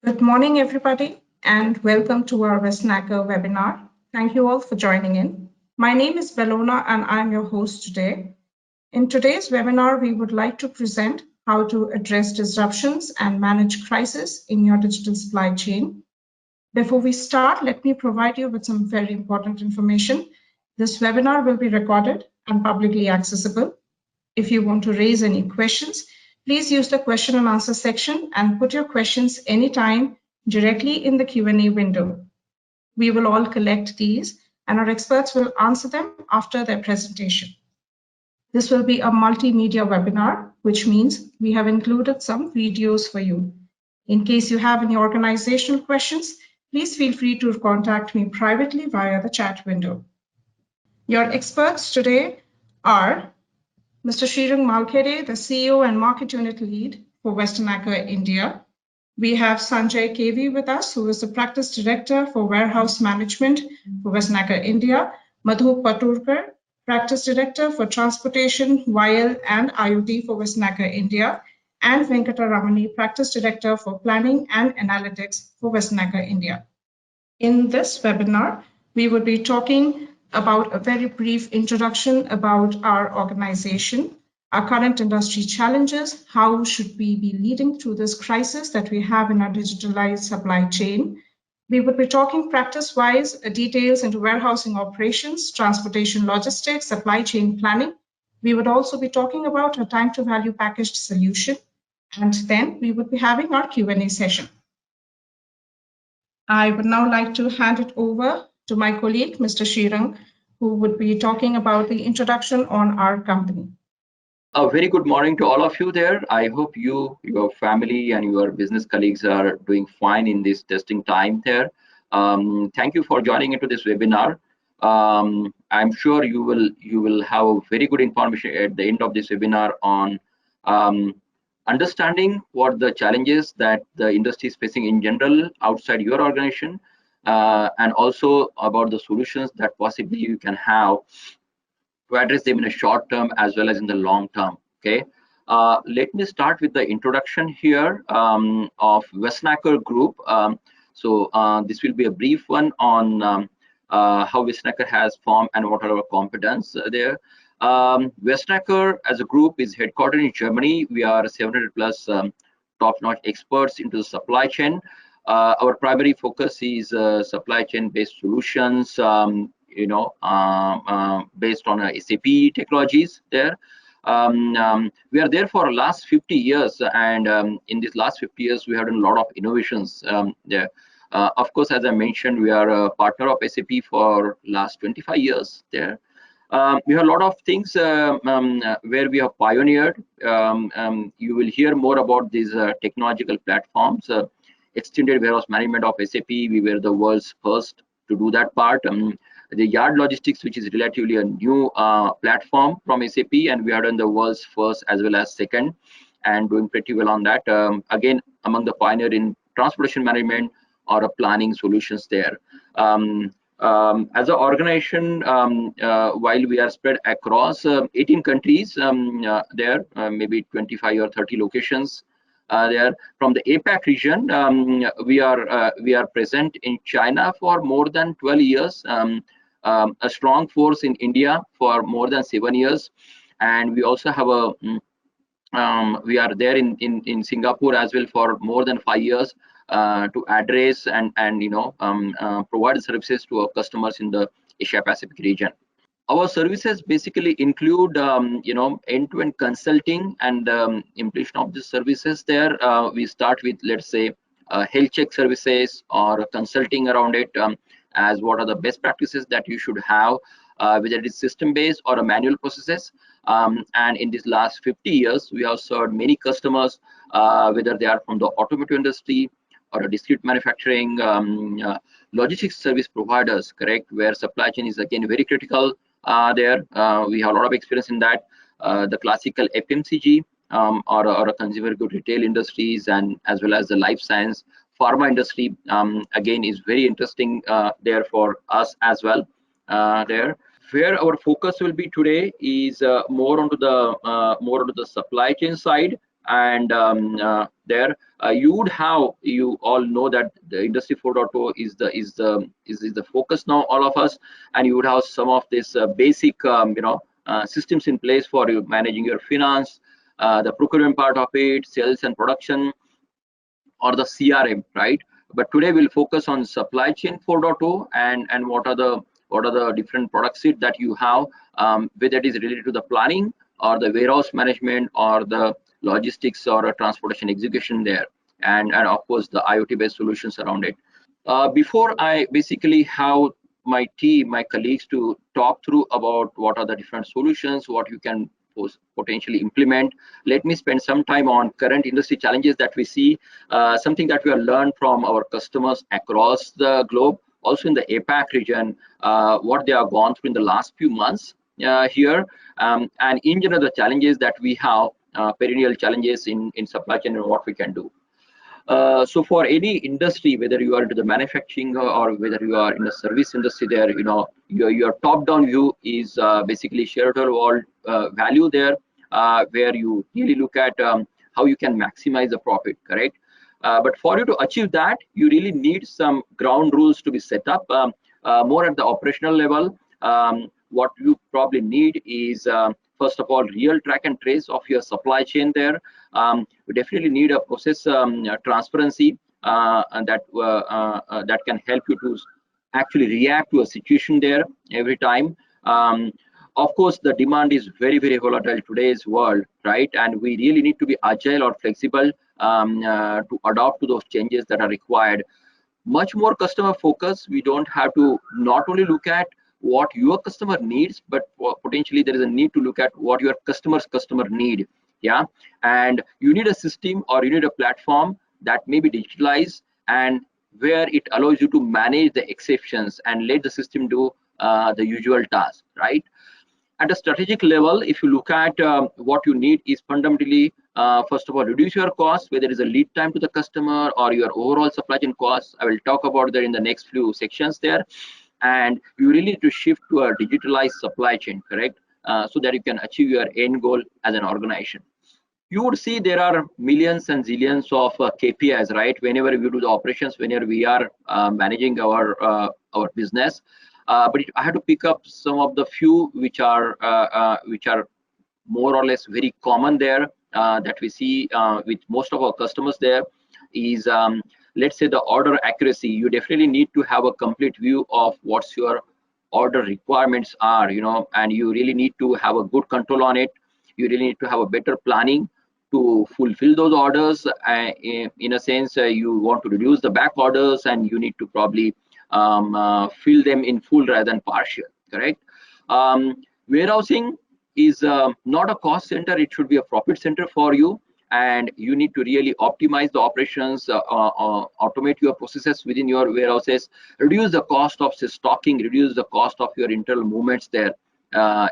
Good morning, everybody, and welcome to our Westnacker webinar. Thank you all for joining in. My name is Bellona, and I'm your host today. In today's webinar, we would like to present how to address disruptions and manage crisis in your digital supply chain. Before we start, let me provide you with some very important information. This webinar will be recorded and publicly accessible. If you want to raise any questions, please use the question and answer section and put your questions anytime directly in the Q&A window. We will all collect these and our experts will answer them after their presentation. This will be a multimedia webinar, which means we have included some videos for you. In case you have any organizational questions, please feel free to contact me privately via the chat window. Your experts today are Mr. Srirang Malkere, the CEO and Market Unit Lead for Westnacker India. We have Sanjay KV with us, who is the Practice Director for Warehouse Management for Westnacker India. Madhu Paturkar, Practice Director for Transportation, YL and IoT for Westnacker India. And Venkataramani, Practice Director for Planning and Analytics for Westnacker India. In this webinar, we will be talking about a very brief introduction about our organization, our current industry challenges, how should we be leading through this crisis that we have in our digitalized supply chain. We will be talking practice-wise details into warehousing operations, transportation logistics, supply chain planning. We would also be talking about a time-to-value packaged solution, and then we would be having our Q&A session. I would now like to hand it over to my colleague, Mr. Srirang, who would be talking about the introduction on our company. A very good morning to all of you there. I hope you, your family, and your business colleagues are doing fine in this testing time there. Thank you for joining into this webinar. I'm sure you will have very good information at the end of this webinar on understanding what the challenges that the industry is facing in general outside your organization, and also about the solutions that possibly you can have to address them in a short term as well as in the long term. Okay, let me start with the introduction here of Westnacker Group. This will be a brief one on how Westnacker has formed and what are our competence there. Westnacker as a group is headquartered in Germany. We are 700 plus top-notch experts into the supply chain. Our primary focus is supply chain based solutions, based on SAP technologies there. We are there for the last 50 years, and in these last 50 years we have done a lot of innovations there. Of course, as I mentioned, we are a partner of SAP for last 25 years there. We have a lot of things where we have pioneered. You will hear more about these technological platforms. Extended warehouse management of SAP, we were the world's first to do that part. The yard logistics, which is relatively a new platform from SAP, and we are done the world's first as well as second, and doing pretty well on that. Again, among the pioneer in transportation management or planning solutions there. As an organization, while we are spread across 18 countries there, maybe 25 or 30 locations there. From the APAC region, we are present in China for more than 12 years, a strong force in India for more than 7 years, and we also have a we are there in Singapore as well for more than 5 years. To address and provide services to our customers in the Asia Pacific region. Our services basically include end-to-end consulting and implementation of the services there. We start with, let's say, health check services or consulting around it, as what are the best practices that you should have, whether it is system based or a manual processes. And in these last 50 years we have served many customers, whether they are from the automotive industry or a discrete manufacturing, logistics service providers, correct, where supply chain is again very critical there. We have a lot of experience in that. The classical FMCG or a consumer good retail industries, and as well as the life science pharma industry, again is very interesting there for us as well there. Where our focus will be today is more onto the supply chain side, and there you all know that the industry 4.0 is the focus now, all of us, and you would have some of this basic systems in place for you managing your finance, the procurement part of it, sales and production, or the CRM, right? But today we'll focus on supply chain 4.0 and what are the different product suite that you have, whether it is related to the planning or the warehouse management or the logistics or a transportation execution there, and of course the IoT based solutions around it. Before I basically have my team, my colleagues to talk through about what are the different solutions, what you can potentially implement, let me spend some time on current industry challenges that we see, something that we have learned from our customers across the globe, also in the APAC region, what they have gone through in the last few months here, and in general the challenges that we have, perennial challenges in supply chain and what we can do. So for any industry, whether you are into the manufacturing or whether you are in the service industry, there, your top-down view is basically shareholder value there, where you really look at how you can maximize the profit, correct? But for you to achieve that, you really need some ground rules to be set up, more at the operational level. What you probably need is, first of all, real track and trace of your supply chain there. We definitely need a process transparency and that can help you to actually react to a situation there every time. Of course, the demand is very, very volatile in today's world, right? And we really need to be agile or flexible to adapt to those changes that are required. Much more customer focus. We don't have to not only look at what your customer needs, but potentially there is a need to look at what your customer need. Yeah, and you need a system or you need a platform that may be digitalized and where it allows you to manage the exceptions and let the system do the usual task, right? At a strategic level, if you look at what you need is fundamentally, first of all, reduce your costs, whether it is a lead time to the customer or your overall supply chain costs. I will talk about that in the next few sections there. And you really need to shift to a digitalized supply chain, correct? So that you can achieve your end goal as an organization. You would see there are millions and zillions of KPIs, right? Whenever we do the operations, whenever we are managing our business. But I had to pick up some of the few which are more or less very common there that we see with most of our customers there is, let's say, the order accuracy. You definitely need to have a complete view of what's your order requirements are, and you really need to have a good control on it. You really need to have a better planning to fulfill those orders. In a sense, you want to reduce the back orders and you need to probably fill them in full rather than partial, correct? Warehousing is not a cost center, it should be a profit center for you, and you need to really optimize the operations, automate your processes within your warehouses, reduce the cost of stocking, reduce the cost of your internal movements there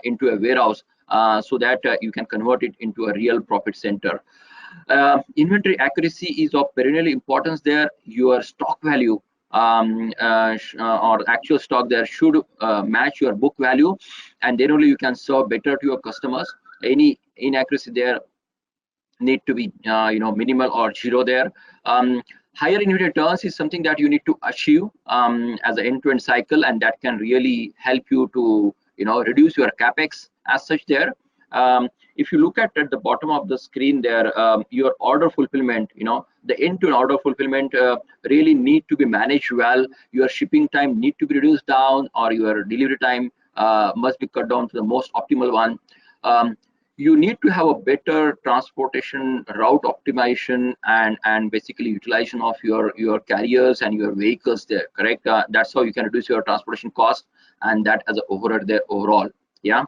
into a warehouse, so that you can convert it into a real profit center. Inventory accuracy is of perennial importance there. Your stock value or actual stock there should match your book value, and then only you can serve better to your customers. Any inaccuracy there need to be minimal or zero there. Higher inventory turns is something that you need to achieve as an end-to-end cycle, and that can really help you to reduce your capex as such there. If you look at the bottom of the screen there, your order fulfillment, the end-to-end order fulfillment really need to be managed well. Your shipping time need to be reduced down, or your delivery time must be cut down to the most optimal one. You need to have a better transportation route optimization and basically utilization of your carriers and your vehicles there, correct? That's how you can reduce your transportation cost, and that as an overhead there overall. Yeah.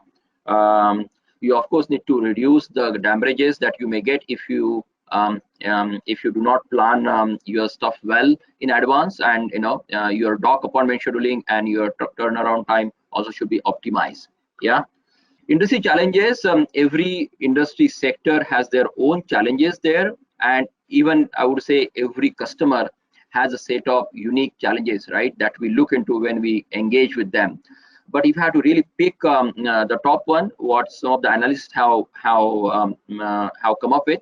You of course need to reduce the damages that you may get if you do not plan your stuff well in advance, and your dock appointment scheduling and your turnaround time also should be optimized. Yeah. Industry challenges, every industry sector has their own challenges there, and even I would say every customer has a set of unique challenges, right, that we look into when we engage with them. But if you have to really pick the top one, what some of the analysts have come up with,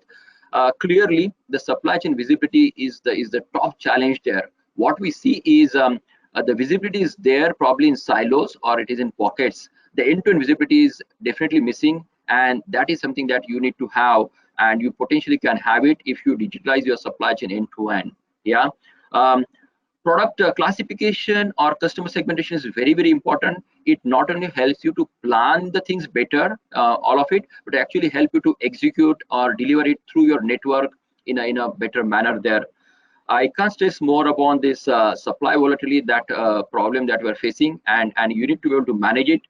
clearly the supply chain visibility is the top challenge there. What we see is the visibility is there probably in silos or it is in pockets. The end-to-end visibility is definitely missing, and that is something that you need to have, and you potentially can have it if you digitalize your supply chain end-to-end. Yeah. Product classification or customer segmentation is very important. It not only helps you to plan the things better, all of it, but actually help you to execute or deliver it through your network in a better manner there. I can't stress more upon this supply volatility, that problem that we're facing, and you need to be able to manage it.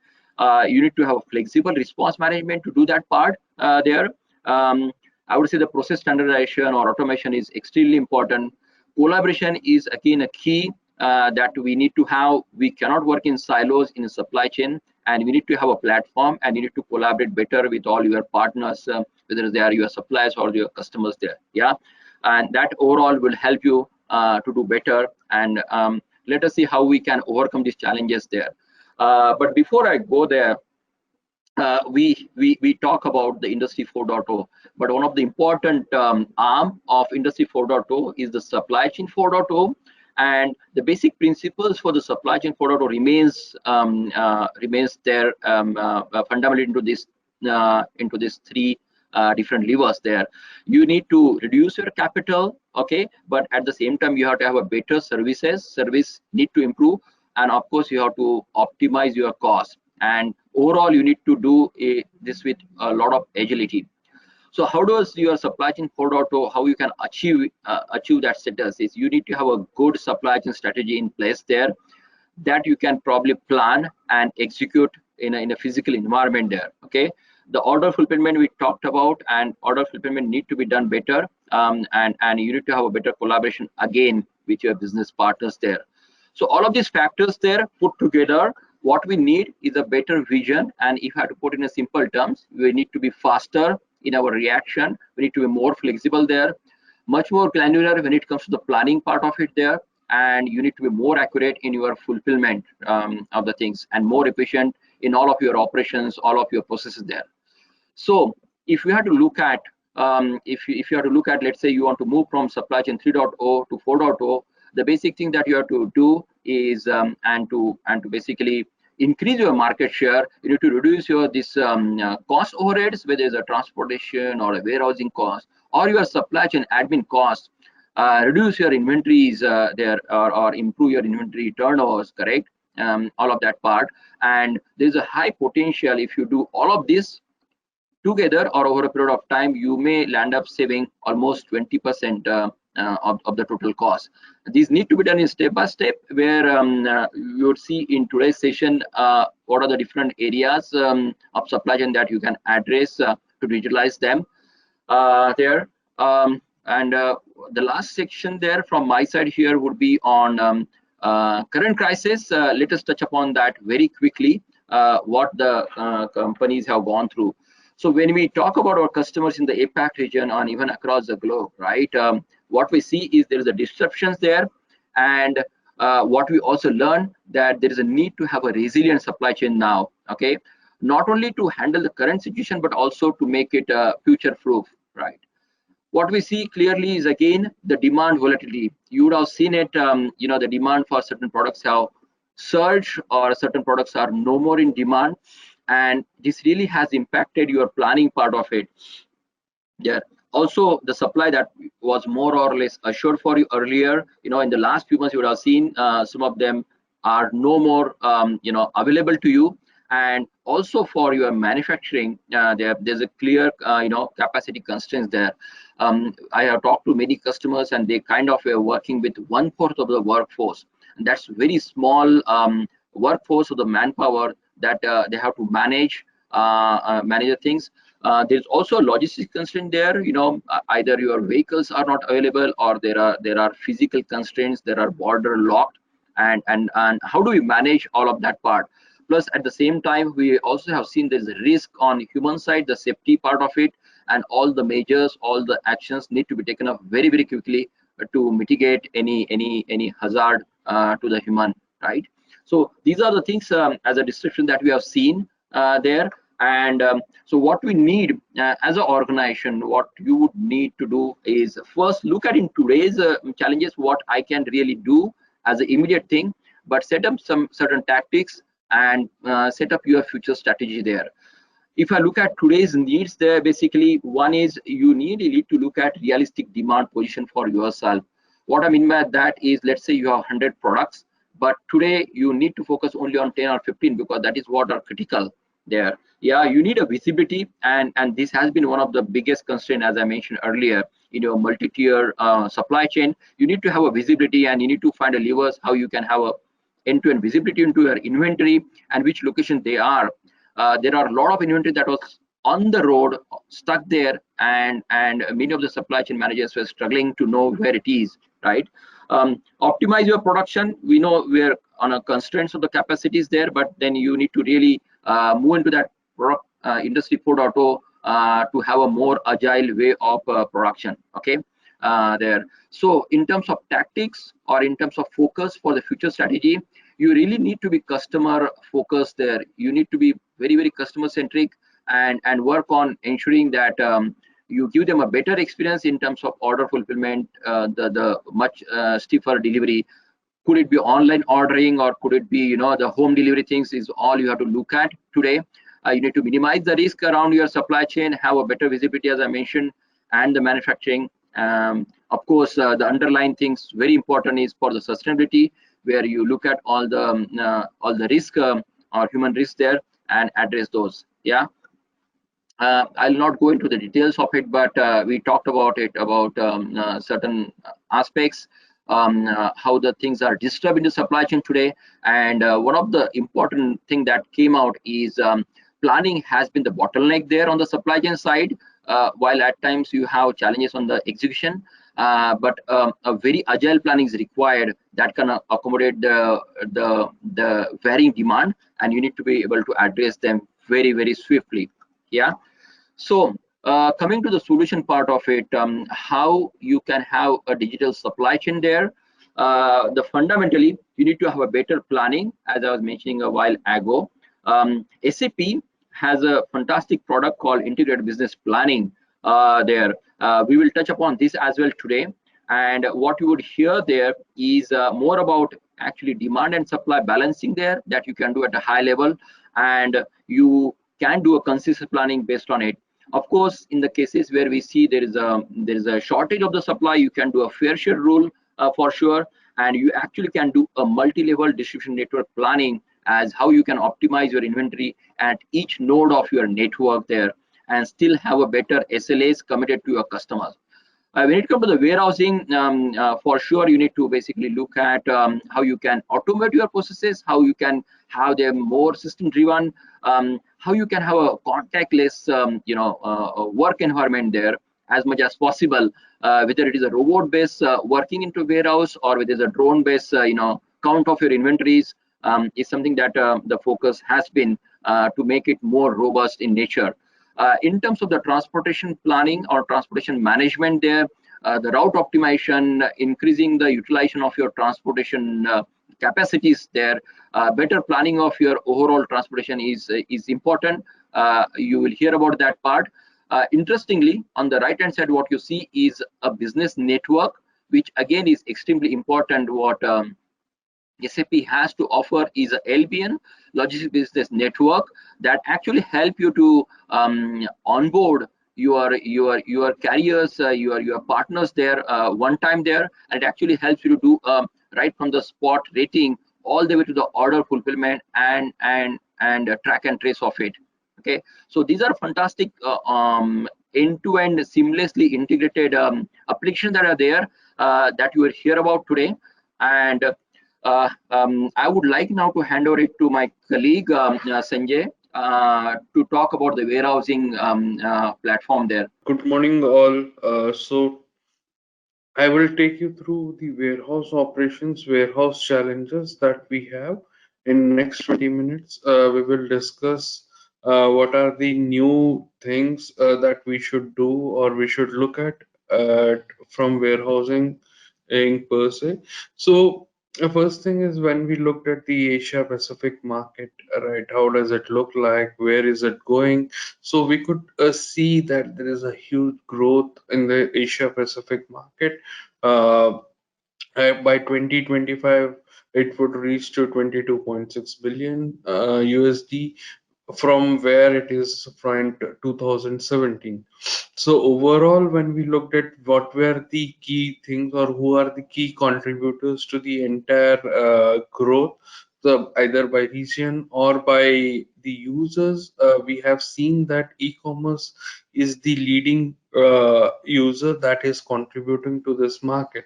You need to have a flexible response management to do that part there. I would say the process standardization or automation is extremely important. Collaboration is again a key that we need to have. We cannot work in silos in a supply chain, and we need to have a platform, and you need to collaborate better with all your partners, whether they are your suppliers or your customers there. Yeah, and that overall will help you to do better. And let us see how we can overcome these challenges there. But before I go there, we talk about the Industry 4.0, but one of the important arm of Industry 4.0 is the Supply Chain 4.0, and the basic principles for the Supply Chain 4.0 remains there fundamentally into this three different levers there. You need to reduce your capital, okay, but at the same time you have to have a better service need to improve, and of course you have to optimize your cost. And overall, you need to do this with a lot of agility. So how does your Supply Chain 4.0, how you can achieve that status is you need to have a good supply chain strategy in place there that you can probably plan and execute in a physical environment there. Okay, the order fulfillment we talked about, and order fulfillment need to be done better, and you need to have a better collaboration again with your business partners there. So all of these factors there put together, what we need is a better vision. And if I have to put in a simple terms, we need to be faster in our reaction. We need to be more flexible there, much more granular when it comes to the planning part of it there, and you need to be more accurate in your fulfillment of the things, and more efficient in all of your operations, all of your processes there. So if you had to look at if you have to look at, let's say you want to move from Supply Chain 3.0 to 4.0, the basic thing that you have to do is and to basically increase your market share, you need to reduce your cost overheads, whether it's a transportation or a warehousing cost or your supply chain admin cost. Reduce your inventories there, or improve your inventory turnovers, correct? All of that part. And there's a high potential if you do all of this together or over a period of time, you may land up saving almost 20% of the total cost. These need to be done in step by step, where you would see in today's session what are the different areas of supply chain that you can address to digitalize them there. And the last section there from my side here would be on current crisis. Let us touch upon that very quickly, what the companies have gone through. So when we talk about our customers in the APAC region and even across the globe, right, what we see is there is a disruptions there, and what we also learn that there is a need to have a resilient supply chain now, okay, not only to handle the current situation but also to make it future proof, right? What we see clearly is again the demand volatility. You would have seen it, you know, the demand for certain products have surged, or certain products are no more in demand, and this really has impacted your planning part of it. Yeah. Also, the supply that was more or less assured for you earlier, you know, in the last few months, you would have seen some of them are no more, you know, available to you. And also for your manufacturing, there's a clear, you know, capacity constraints there. I have talked to many customers, and they kind of were working with 1/4 of the workforce. And that's very small workforce of the manpower that they have to manage the things. There's also logistics constraint there. You know, either your vehicles are not available, or there are physical constraints. There are border locked, and how do we manage all of that part? Plus, at the same time, we also have seen there's a risk on human side, the safety part of it, and all the measures, all the actions need to be taken up very quickly to mitigate any hazard to the human, right? So these are the things as a description that we have seen there. And so what we need as an organization, what you would need to do is first look at in today's challenges what I can really do as an immediate thing, but set up some certain tactics and set up your future strategy there. If I look at today's needs there, basically one is you need to look at realistic demand position for yourself. What I mean by that is, let's say you have 100 products, but today you need to focus only on 10 or 15 because that is what are critical there. Yeah, you need a visibility, and this has been one of the biggest constraint, as I mentioned earlier, in your multi-tier supply chain. You need to have a visibility, and you need to find a levers how you can have a end-to-end visibility into your inventory and which location they are. There are a lot of inventory that was on the road, stuck there, and many of the supply chain managers were struggling to know where it is, right? Optimize your production. We know we're on a constraints of the capacities there, but then you need to really move into that product, industry 4.0 to have a more agile way of production. Okay, there. So in terms of tactics or in terms of focus for the future strategy, you really need to be customer focused there. You need to be very customer centric and work on ensuring that you give them a better experience in terms of order fulfillment, the much stiffer delivery. Could it be online ordering, or could it be the home delivery things? Is all you have to look at today. You need to minimize the risk around your supply chain, have a better visibility, as I mentioned, and the manufacturing. Of course, the underlying things very important is for the sustainability, where you look at all the risk or human risk there and address those. Yeah, I'll not go into the details of it, but we talked about it, about certain aspects, how the things are disturbed in the supply chain today. And one of the important thing that came out is planning has been the bottleneck there on the supply chain side, while at times you have challenges on the execution. But a very agile planning is required that can accommodate the varying demand, and you need to be able to address them very swiftly. Yeah. So coming to the solution part of it, how you can have a digital supply chain there. The fundamentally, you need to have a better planning, as I was mentioning a while ago. SAP has a fantastic product called Integrated Business Planning there. We will touch upon this as well today. And what you would hear there is more about actually demand and supply balancing there, that you can do at a high level, and you can do a consistent planning based on it. Of course, in the cases where we see there is a shortage of the supply, you can do a fair share rule for sure, and you actually can do a multi-level distribution network planning as how you can optimize your inventory at each node of your network there, and still have a better SLAs committed to your customers. When it comes to the warehousing, for sure, you need to basically look at how you can automate your processes, how you can have them more system driven, how you can have a contactless, work environment there as much as possible, whether it is a robot based working into warehouse, or whether it's a drone based, count of your inventories, is something that the focus has been to make it more robust in nature. In terms of the transportation planning or transportation management there, the route optimization, increasing the utilization of your transportation capacities there, better planning of your overall transportation is important. You will hear about that part. Interestingly, on the right hand side, what you see is a business network, which again is extremely important. What SAP has to offer is a LBN, Logistics Business Network, that actually help you to onboard your carriers, your partners there one time there, and it actually helps you to do right from the spot rating all the way to the order fulfillment and track and trace of it. Okay, so these are fantastic end-to-end seamlessly integrated applications that are there that you will hear about today. And I would like now to hand over it to my colleague Sanjay to talk about the warehousing platform there. Good morning, all. So I will take you through the warehouse operations, warehouse challenges that we have. In next 20 minutes, we will discuss what are the new things that we should do or we should look at from warehousing per se. So The first thing is when we looked at the Asia Pacific market, right? How does it look like? Where is it going? So we could see that there is a huge growth in the Asia Pacific market. Uh, by 2025, it would reach to 22.6 billion USD from where it is from 2017. So overall, when we looked at what were the key things or who are the key contributors to the entire growth, either by region or by the users, we have seen that e-commerce is the leading user that is contributing to this market.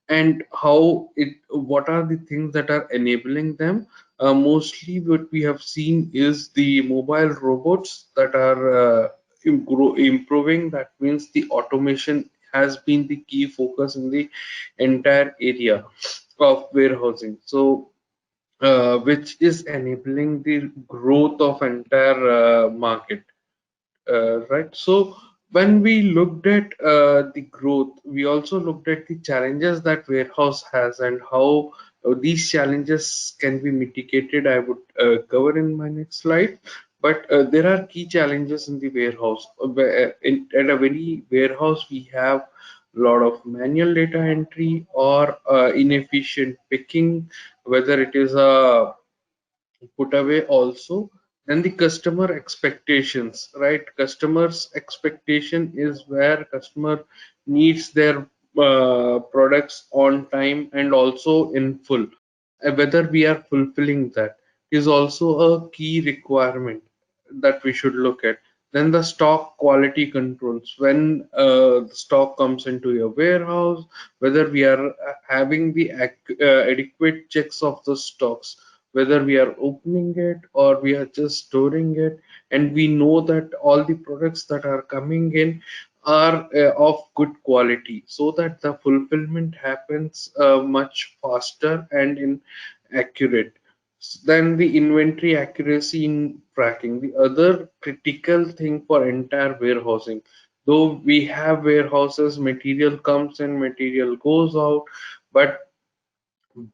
And what are the things that are enabling them? Mostly what we have seen is the mobile robots that are improving. That means the automation has been the key focus in the entire area of warehousing. So which is enabling the growth of entire market. Right. So when we looked at the growth, we also looked at the challenges that warehouse has and how these challenges can be mitigated. I would cover in my next slide. But there are key challenges in the warehouse. At a very warehouse, we have a lot of manual data entry or inefficient picking, whether it is a put away also. Then the customer expectations, right? Customers expectation is where customer needs their products on time and also in full. Whether we are fulfilling that is also a key requirement that we should look at. Then the stock quality controls, when the stock comes into your warehouse, whether we are having the adequate checks of the stocks, whether we are opening it or we are just storing it, and we know that all the products that are coming in are of good quality, so that the fulfillment happens much faster and in accurate. Then the inventory accuracy in tracking, the other critical thing for entire warehousing. Though we have warehouses, material comes in, material goes out, but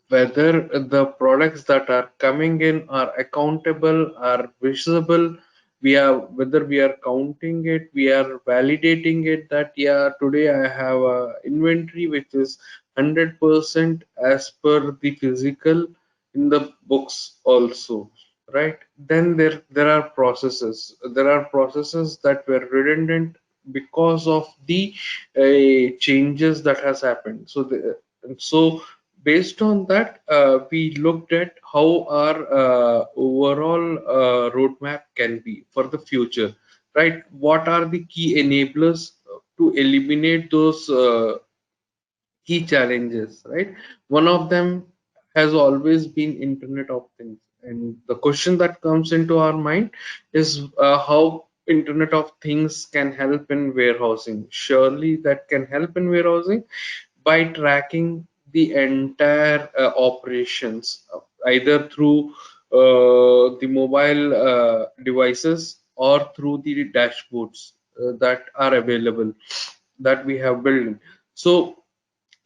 whether the products that are coming in are accountable, are visible, we are whether we are counting it, we are validating it that yeah, today I have a inventory which is 100% as per the physical in the books also, right? Then there are processes that were redundant because of the changes that has happened. So based on that, we looked at how our overall roadmap can be for the future, right? What are the key enablers to eliminate those key challenges, right? One of them has always been Internet of Things. And the question that comes into our mind is how Internet of Things can help in warehousing. Surely that can help in warehousing by tracking the entire operations, either through the mobile devices or through the dashboards that are available that we have built in. So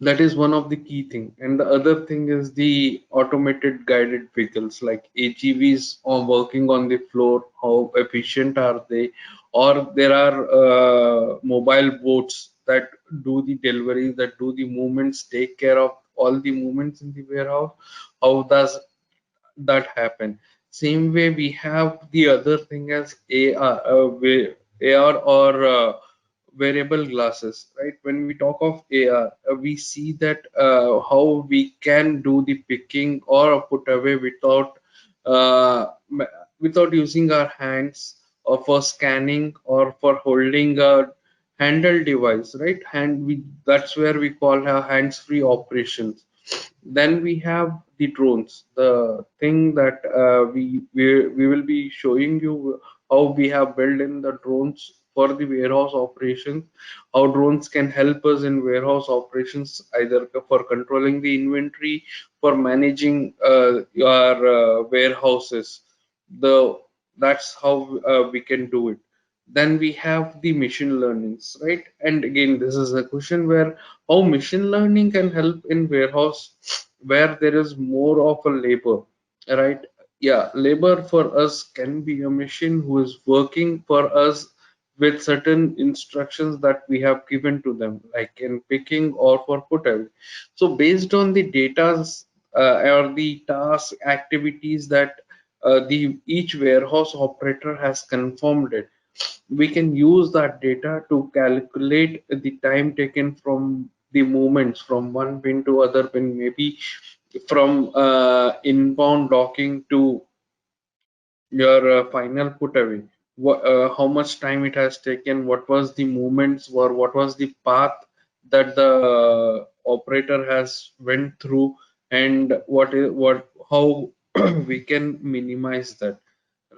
that is one of the key thing. And the other thing is the automated guided vehicles like AGVs are working on the floor. How efficient are they? Or there are mobile boats that do the deliveries, that do the movements, take care of all the movements in the warehouse. How does that happen? Same way we have the other thing as AR or wearable glasses, right? When we talk of AR, we see that how we can do the picking or put away uh, without using our hands, or for scanning or for holding a handheld device, right? That's where we call our hands-free operations. Then we have the drones, the thing that we will be showing you how we have built in the drones for the warehouse operations, how drones can help us in warehouse operations, either for controlling the inventory, for managing our warehouses. The That's how we can do it. Then we have the machine learnings, right? And again, this is a question where how machine learning can help in warehouse where there is more of a labor, right? Yeah, labor for us can be a machine who is working for us with certain instructions that we have given to them, like in picking or for put away. So based on the data or the task activities that the each warehouse operator has confirmed it, we can use that data to calculate the time taken from the movements from one bin to other bin, maybe from inbound docking to your final put away. How much time it has taken, what was the movements, or what was the path that the operator has went through, and what how we can minimize that,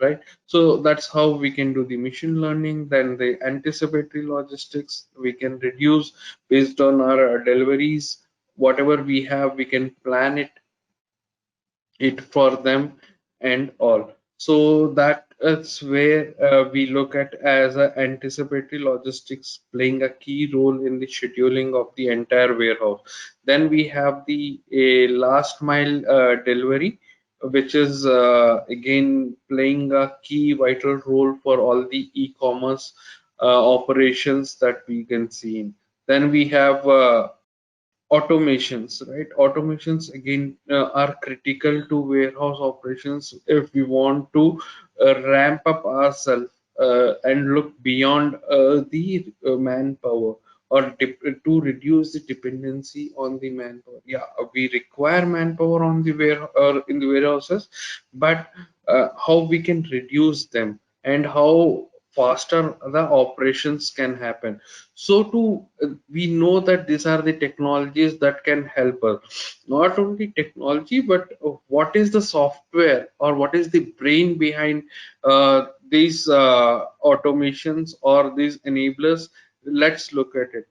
right? So that's how we can do the machine learning. Then the anticipatory logistics, we can reduce based on our deliveries. Whatever we have, we can plan it for them and all. So that is where we look at as a anticipatory logistics playing a key role in the scheduling of the entire warehouse. Then we have the last mile delivery, which is again playing a key vital role for all the e-commerce operations that we can see in. Then we have automations, right? Automations again are critical to warehouse operations if we want to ramp up ourselves and look beyond the manpower, or to reduce the dependency on the manpower. Yeah, we require manpower on the or in the warehouses, but how we can reduce them and how faster the operations can happen. So to we know that these are the technologies that can help us. Not only technology, but what is the software or what is the brain behind these automations or these enablers. Let's look at it.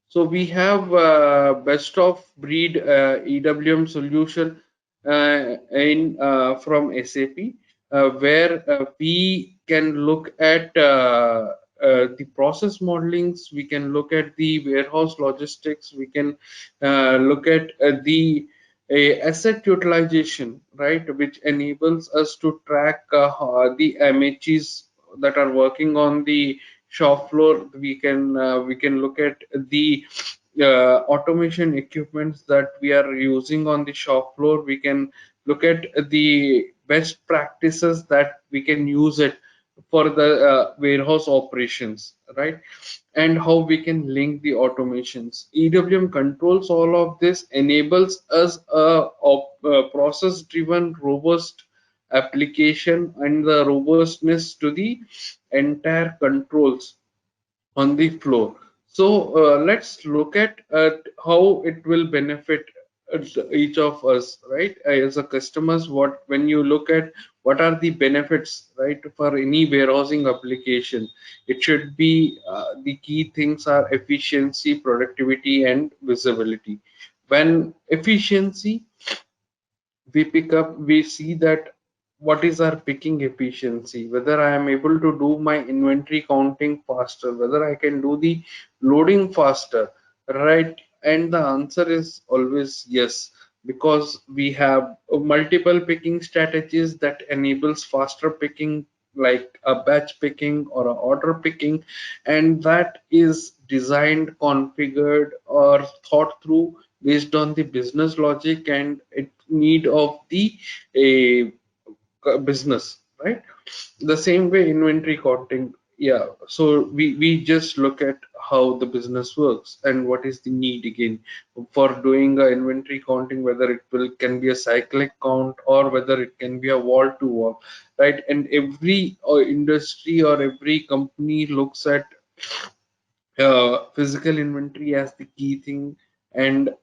So we have best of breed EWM solution in from SAP, where we can look at the process modelings, we can look at the warehouse logistics, we can look at the asset utilization, right, which enables us to track the MHEs that are working on the shop floor. We can look at the automation equipments that we are using on the shop floor. We can look at the best practices that we can use it for the warehouse operations, right? And how we can link the automations. EWM controls all of this, enables us a process driven robust application and the robustness to the entire controls on the floor. So let's look at how it will benefit each of us, right? As a customers, what when you look at what are the benefits, right, for any warehousing application, it should be the key things are efficiency, productivity, and visibility. When efficiency, we see that what is our picking efficiency, whether I am able to do my inventory counting faster, whether I can do the loading faster, right? And the answer is always yes, because we have multiple picking strategies that enables faster picking, like a batch picking or a order picking, and that is designed, configured, or thought through based on the business logic and it need of the a business, right? The same way inventory counting. Yeah, so we just look at how the business works and what is the need again for doing a inventory counting, whether it will can be a cyclic count or whether it can be a wall to wall, right? And every industry or every company looks at physical inventory as the key thing. And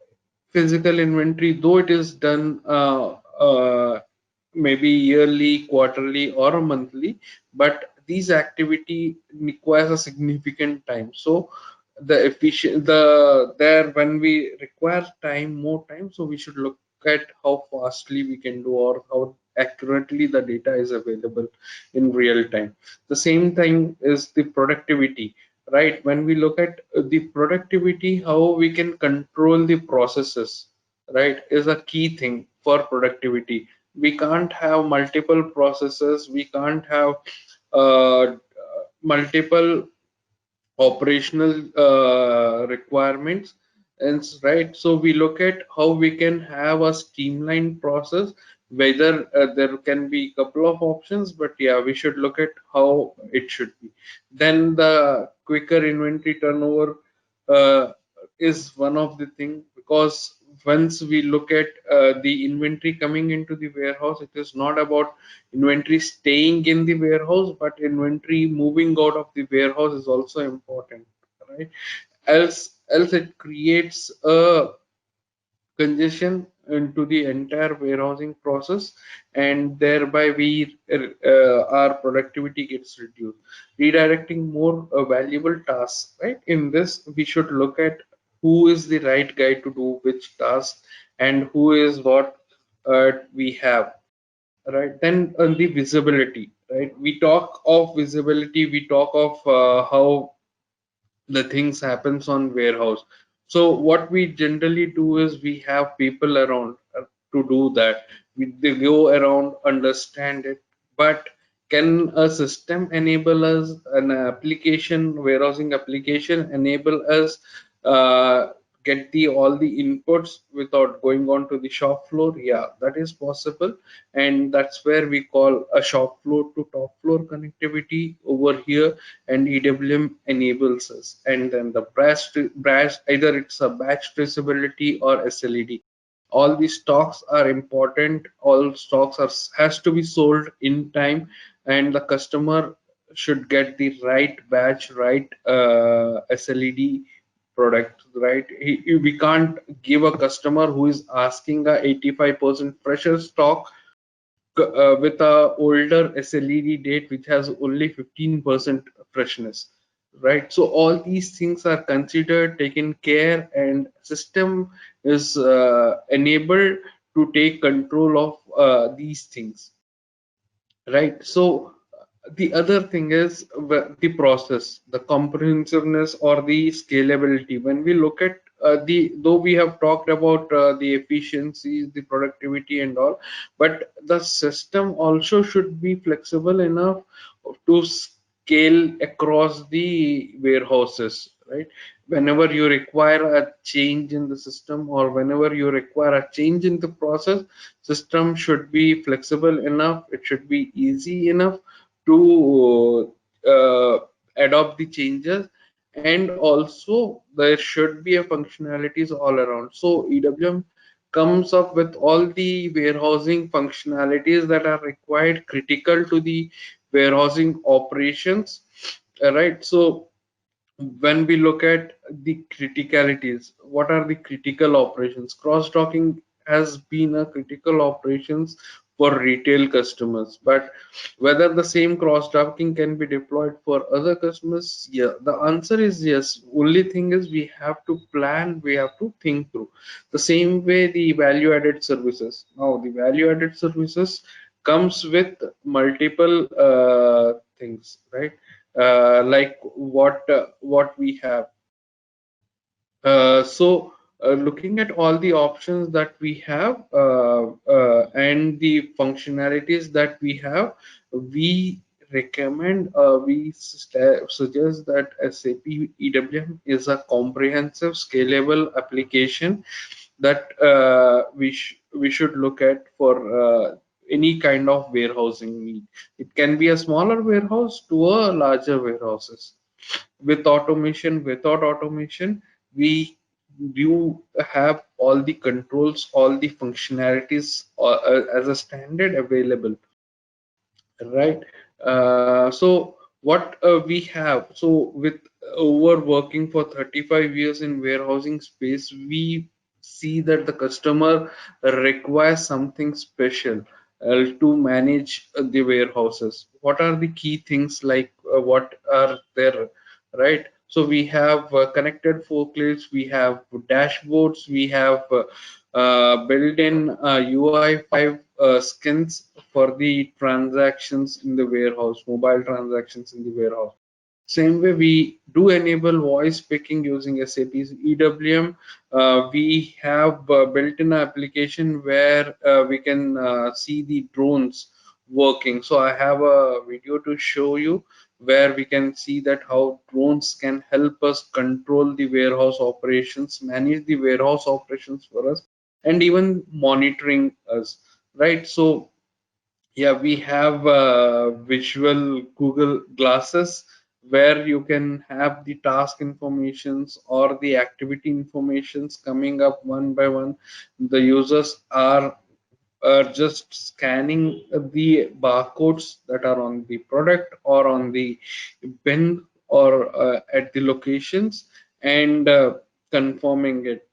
physical inventory, though it is done maybe yearly, quarterly, or monthly, but these activity requires a significant time. So the efficient the there when we require time, more time, so we should look at how fastly we can do or how accurately the data is available in real time. The same thing is the productivity, right? When we look at the productivity, how we can control the processes, right, is a key thing for productivity. We can't have multiple processes, we can't have multiple operational requirements, and right, so we look at how we can have a streamlined process, whether there can be a couple of options, but yeah, we should look at how it should be. Then the quicker inventory turnover uh, is one of the thing, because once we look at the inventory coming into the warehouse, it is not about inventory staying in the warehouse, but inventory moving out of the warehouse is also important, right? Else it creates a congestion into the entire warehousing process, and thereby we our productivity gets reduced. Redirecting more valuable tasks, right? In this, we should look at who is the right guy to do which task, and who is what we have, right? Then on the visibility, right, we talk of visibility, we talk of how the things happens on warehouse. So what we generally do is we have people around to do that. They go around, understand it. But can a system enable us, an application, warehousing application enable us get the all the inputs without going on to the shop floor? Yeah, that is possible, and that's where we call a shop floor to top floor connectivity over here, and EWM enables us. And then the batch, either it's a batch traceability or SLED. All these stocks are important. All stocks are has to be sold in time, and the customer should get the right batch, right SLED product, right? We can't give a customer who is asking a 85% fresher stock with a older SLED date which has only 15% freshness, right? So all these things are considered, taken care, and system is enabled to take control of these things, right? So the other thing is the process, the comprehensiveness or the scalability. When we look at though we have talked about the efficiencies, the productivity and all, but the system also should be flexible enough to scale across the warehouses, right? Whenever you require a change in the system, or whenever you require a change in the process, system should be flexible enough, it should be easy enough to adopt the changes. And also there should be a functionalities all around. So EWM comes up with all the warehousing functionalities that are required, critical to the warehousing operations, right? So when we look at the criticalities, what are the critical operations? Cross-docking has been a critical operations for retail customers, but whether the same cross-docking can be deployed for other customers, yeah, the answer is yes. Only thing is we have to plan, we have to think through. The same way the value-added services. Now the value-added services comes with multiple things, right? Like what we have. Looking at all the options that we have and the functionalities that we have, we recommend, suggest that SAP EWM is a comprehensive, scalable application that we should look at for any kind of warehousing need. It can be a smaller warehouse to a larger warehouses. With automation, without automation, we do have all the controls, all the functionalities as a standard available, right? So what we have, so with over working for 35 years in warehousing space, we see that the customer requires something special to manage the warehouses. What are the key things, like what are there, right? So we have connected forklifts, we have dashboards, we have built-in UI5 skins for the transactions in the warehouse, mobile transactions in the warehouse. Same way, we do enable voice picking using SAP's EWM. We have built in an application where we can see the drones working. So I have a video to show you where we can see that how drones can help us control the warehouse operations, manage the warehouse operations for us, and even monitoring us, right? So yeah, we have visual Google glasses where you can have the task informations or the activity informations coming up one by one. The users are just scanning the barcodes that are on the product or on the bin or at the locations, and confirming it,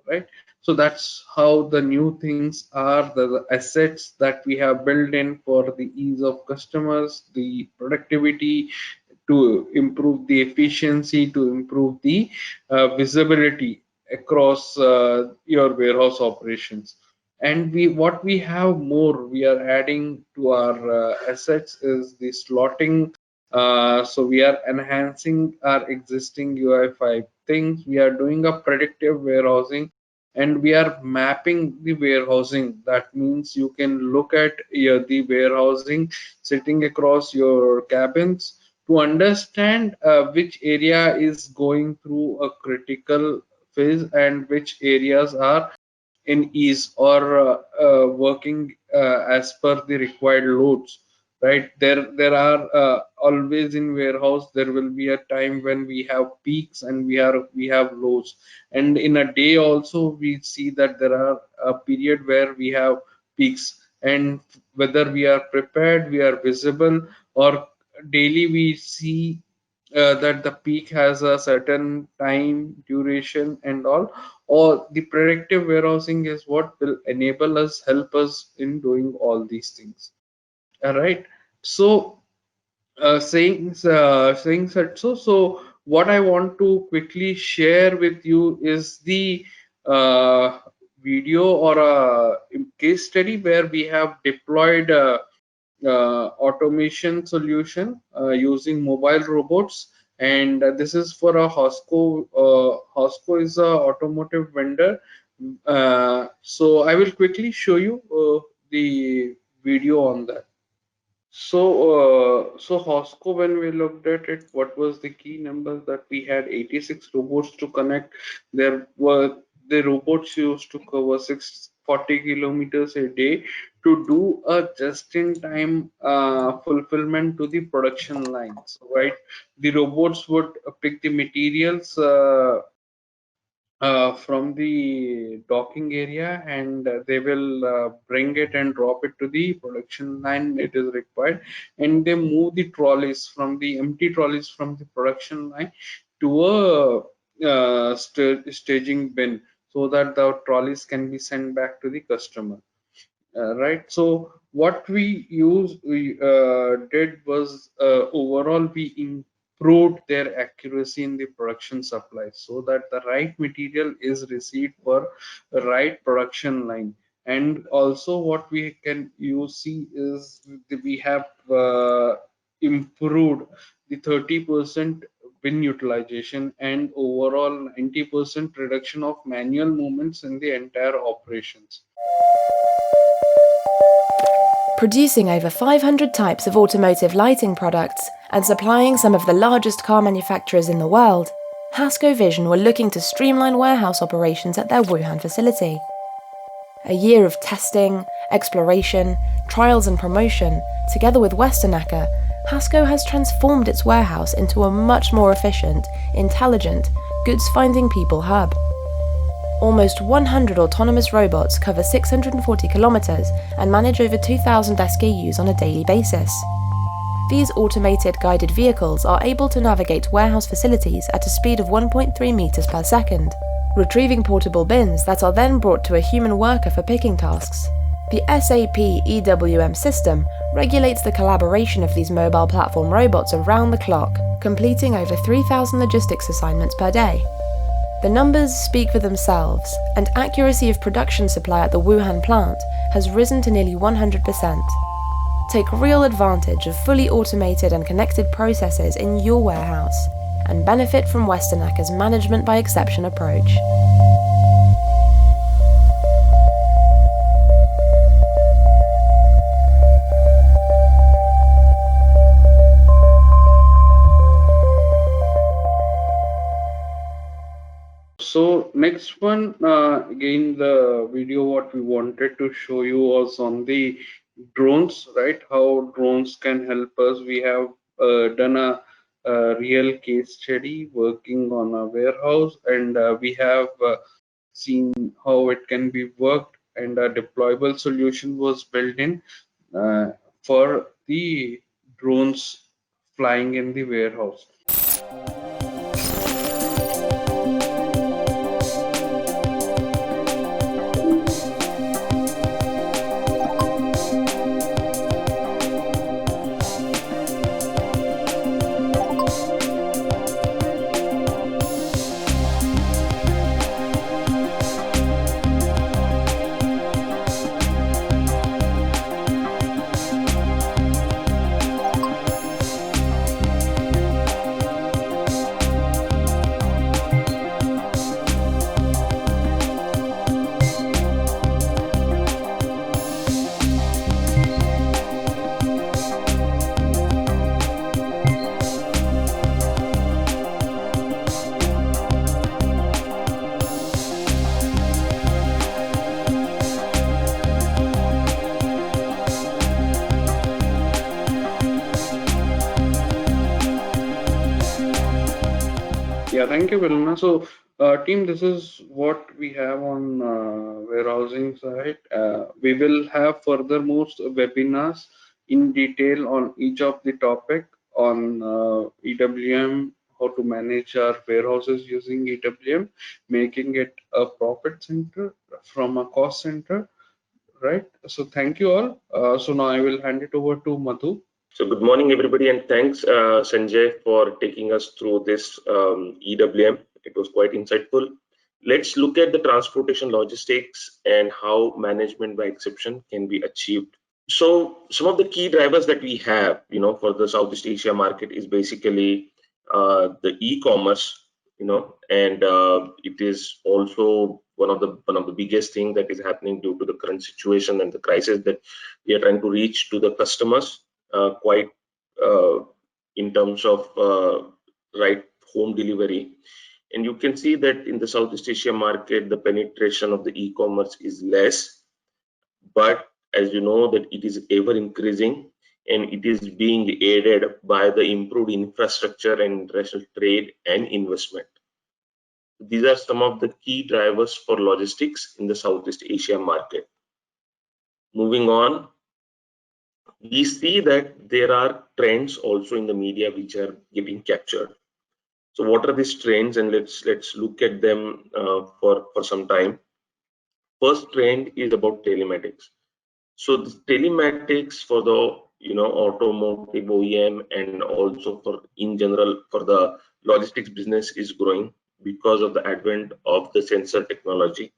right? So that's how the new things are, the assets that we have built in for the ease of customers, the productivity, to improve the efficiency, to improve the visibility across your warehouse operations. And what we have more, we are adding to our assets is the slotting. So we are enhancing our existing UI5 things. We are doing a predictive warehousing, and we are mapping the warehousing. That means you can look at the warehousing sitting across your cabins to understand which area is going through a critical phase and which areas are in ease or working as per the required loads, right? There are always in warehouse there will be a time when we have peaks and we have lows, and in a day also we see that there are a period where we have peaks, and whether we are prepared, we are visible, or daily we see that the peak has a certain time duration and all, or the predictive warehousing is what will enable us, help us in doing all these things. All right. So saying that, so what I want to quickly share with you is the uh, video or a case study where we have deployed automation solution using mobile robots, and this is for a Hosco. Hosco is a automotive vendor. So I will quickly show you the video on that. So Hosco, when we looked at it, what was the key number? That we had 86 robots to connect. There were the robots used to cover 640 kilometers a day to do a just-in-time fulfillment to the production lines, right? The robots would pick the materials from the docking area, and they will bring it and drop it to the production line it is required, and they move the trolleys from the empty trolleys from the production line to a staging bin so that the trolleys can be sent back to the customer. Right. So what we did was overall we improved their accuracy in the production supply so that the right material is received for the right production line. And also what we can see is we have improved the 30% bin utilization and overall 90% reduction of manual movements in the entire operations. Producing over 500 types of automotive lighting products and supplying some of the largest car manufacturers in the world, Hasco Vision were looking to streamline warehouse operations at their Wuhan facility. A year of testing, exploration, trials and promotion, together with Westernacker, Hasco has transformed its warehouse into a much more efficient, intelligent, goods-finding people hub. Almost 100 autonomous robots cover 640 kilometers and manage over 2,000 SKUs on a daily basis. These automated guided vehicles are able to navigate warehouse facilities at a speed of 1.3 meters per second, retrieving portable bins that are then brought to a human worker for picking tasks. The SAP EWM system regulates the collaboration of these mobile platform robots around the clock, completing over 3,000 logistics assignments per day. The numbers speak for themselves, and accuracy of production supply at the Wuhan plant has risen to nearly 100%. Take real advantage of fully automated and connected processes in your warehouse and benefit from Westernacher's management by exception approach. So next one, again, the video what we wanted to show you was on the drones, right? How drones can help us. We have done a real case study working on a warehouse, and we have seen how it can be worked, and a deployable solution was built in for the drones flying in the warehouse. Yeah, thank you, Vilna. So, team, this is what we have on warehousing side. We will have furthermore webinars in detail on each of the topic on EWM, how to manage our warehouses using EWM, making it a profit center from a cost center, right? So, thank you all. So now I will hand it over to Madhu. So good morning, everybody, and thanks, Sanjay, for taking us through this EWM. It was quite insightful. Let's look at the transportation logistics and how management by exception can be achieved. So some of the key drivers that we have, for the Southeast Asia market is basically the e-commerce, and it is also one of the biggest thing that is happening due to the current situation and the crisis that we are trying to reach to the customers. Quite in terms of right home delivery, and you can see that in the Southeast Asia market the penetration of the e-commerce is less, but as you know that it is ever increasing and it is being aided by the improved infrastructure and international trade and investment. These are some of the key drivers for logistics in the Southeast Asia market. Moving on, we see that there are trends also in the media which are getting captured. So what are these trends, and let's look at them for some time. First trend is about telematics. So the telematics for the automotive OEM and also for in general for the logistics business is growing because of the advent of the sensor technology.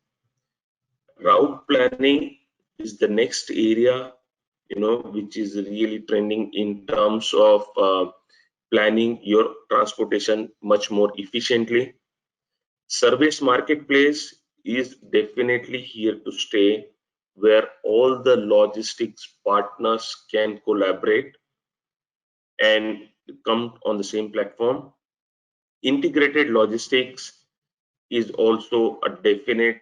Route planning is the next area which is really trending in terms of planning your transportation much more efficiently. Service marketplace is definitely here to stay, where all the logistics partners can collaborate and come on the same platform. Integrated logistics is also a definite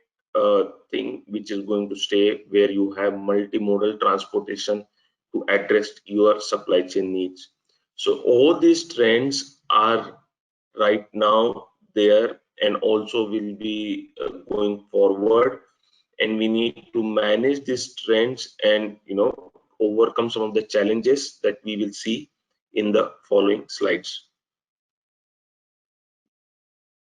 thing which is going to stay, where you have multimodal transportation to address your supply chain needs. So all these trends are right now there and also will be going forward, and we need to manage these trends and overcome some of the challenges that we will see in the following slides.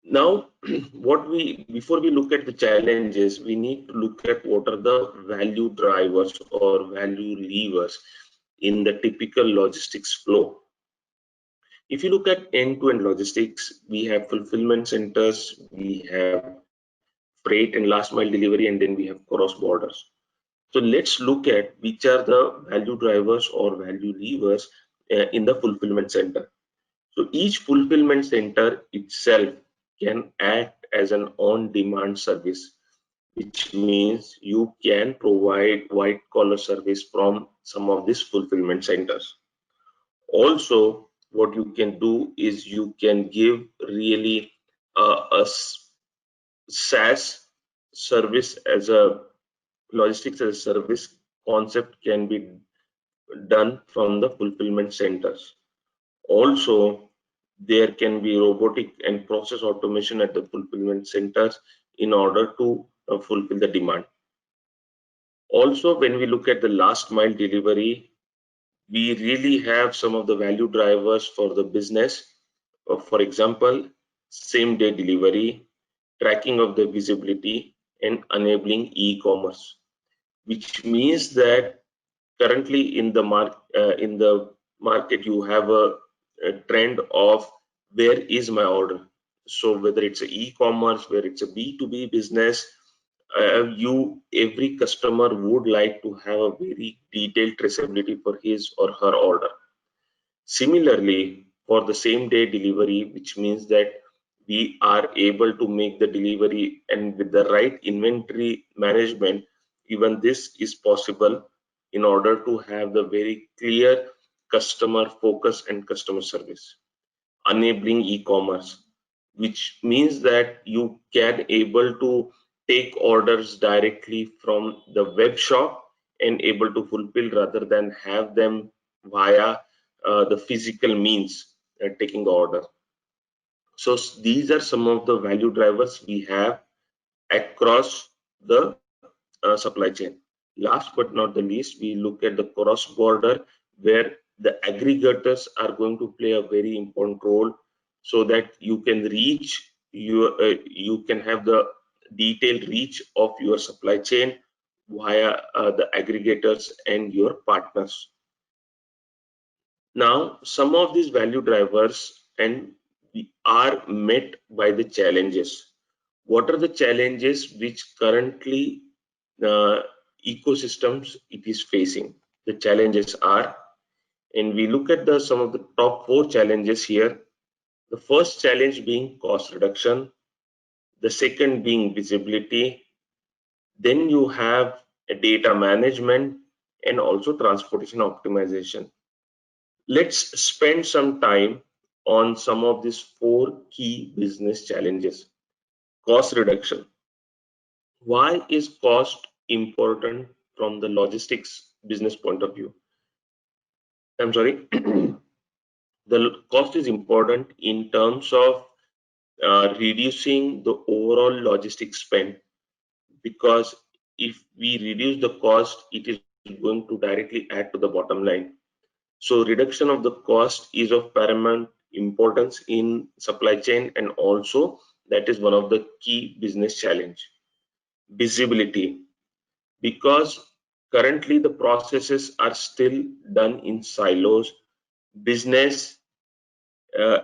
Now, before we look at the challenges, we need to look at what are the value drivers or value levers in the typical logistics flow. If you look at end-to-end logistics, we have fulfillment centers, we have freight and last mile delivery, and then we have cross borders. So let's look at which are the value drivers or value levers in the fulfillment center. So each fulfillment center itself can act as an on-demand service, which means you can provide white collar service from some of these fulfillment centers. Also, what you can do is you can give really a SaaS service as a logistics as a service concept can be done from the fulfillment centers. Also, there can be robotic and process automation at the fulfillment centers in order to fulfill the demand. Also, when we look at the last mile delivery, we really have some of the value drivers for the business. For example, same day delivery, tracking of the visibility, and enabling e-commerce, which means that currently in the market you have a trend of where is my order. So whether it's an e-commerce, where it's a B2B business, every customer would like to have a very detailed traceability for his or her order. Similarly, for the same day delivery, which means that we are able to make the delivery, and with the right inventory management, even this is possible in order to have the very clear customer focus and customer service. Enabling e-commerce, which means that you can able to take orders directly from the web shop and able to fulfill rather than have them via the physical means taking the order. So these are some of the value drivers we have across the supply chain. Last but not the least, we look at the cross border, where the aggregators are going to play a very important role, so that you can reach your you can have the detailed reach of your supply chain via the aggregators and your partners. Now, some of these value drivers and we are met by the challenges. What are the challenges which currently ecosystems it is facing? The challenges are, and we look at the some of the top 4 challenges here. The first challenge being cost reduction, the second being visibility, then you have a data management, and also transportation optimization. Let's spend some time on some of these 4 key business challenges. Cost reduction. Why is cost important from the logistics business point of view? I'm sorry. The cost is important in terms of reducing the overall logistics spend, because if we reduce the cost, it is going to directly add to the bottom line. So reduction of the cost is of paramount importance in supply chain, and also that is one of the key business challenge. Visibility, because currently the processes are still done in silos. Business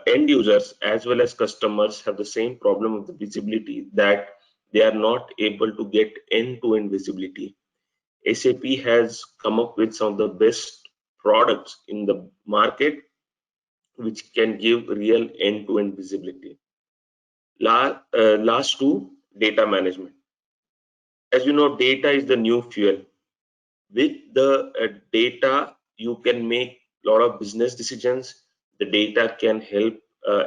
end users as well as customers have the same problem of the visibility, that they are not able to get end-to-end visibility. SAP has come up with some of the best products in the market which can give real end-to-end visibility. Last 2, data management. As you know, data is the new fuel. With the data, you can make a lot of business decisions. The data can help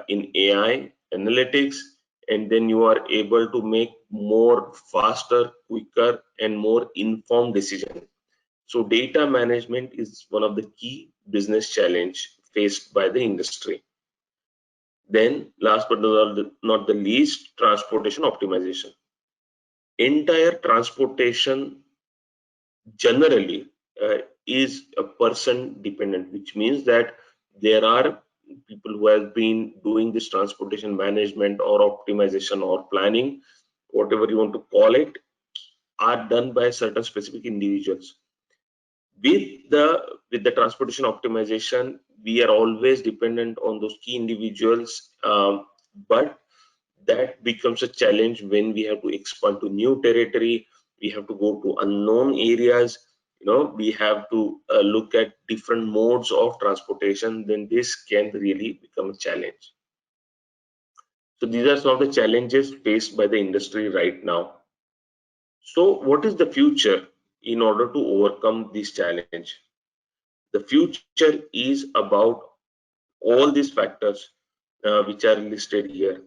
in AI analytics, and then you are able to make more faster, quicker, and more informed decision. So data management is one of the key business challenge faced by the industry. Then last but not the least, transportation optimization. Entire transportation generally is a person dependent, which means that there are people who have been doing this transportation management or optimization or planning, whatever you want to call it, are done by certain specific individuals. With the transportation optimization, we are always dependent on those key individuals, but that becomes a challenge when we have to expand to new territory, we have to go to unknown areas, we have to look at different modes of transportation, then this can really become a challenge. So these are some of the challenges faced by the industry right now. So what is the future in order to overcome this challenge? The future is about all these factors which are listed here.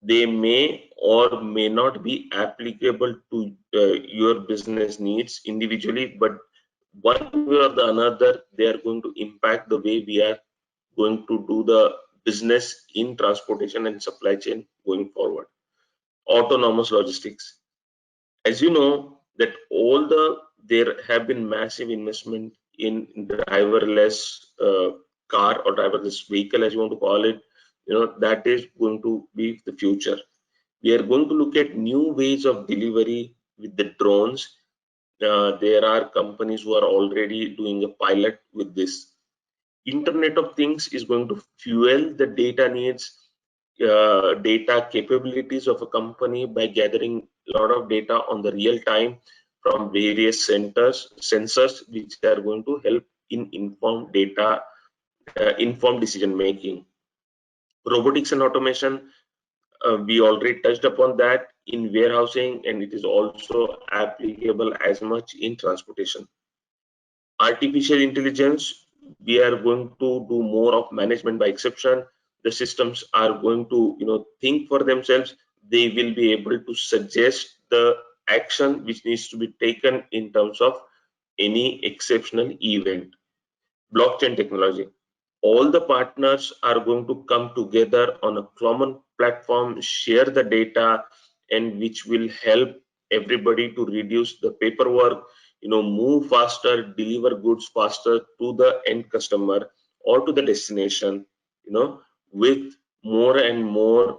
They may or may not be applicable to your business needs individually, but one way or the another, they are going to impact the way we are going to do the business in transportation and supply chain going forward. Autonomous logistics. As you know, that there have been massive investment in driverless car or driverless vehicle, as you want to call it, that is going to be the future. We are going to look at new ways of delivery with the drones. There are companies who are already doing a pilot with this. Internet of Things is going to fuel the data needs, data capabilities of a company by gathering a lot of data on the real time from various sensors, which are going to help in informed decision making. Robotics and automation, we already touched upon that in warehousing, and it is also applicable as much in transportation. Artificial intelligence, we are going to do more of management by exception. The systems are going to think for themselves. They will be able to suggest the action which needs to be taken in terms of any exceptional event. Blockchain technology, all the partners are going to come together on a common platform, share the data, and which will help everybody to reduce the paperwork, move faster, deliver goods faster to the end customer or to the destination, with more and more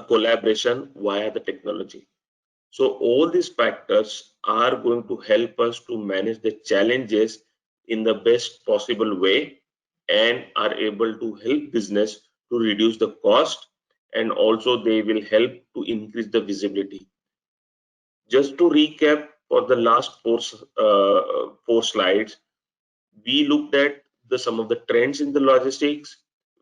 collaboration via the technology. So all these factors are going to help us to manage the challenges in the best possible way, and are able to help business to reduce the cost, and also they will help to increase the visibility. Just to recap, for the last four slides, we looked at some of the trends in the logistics.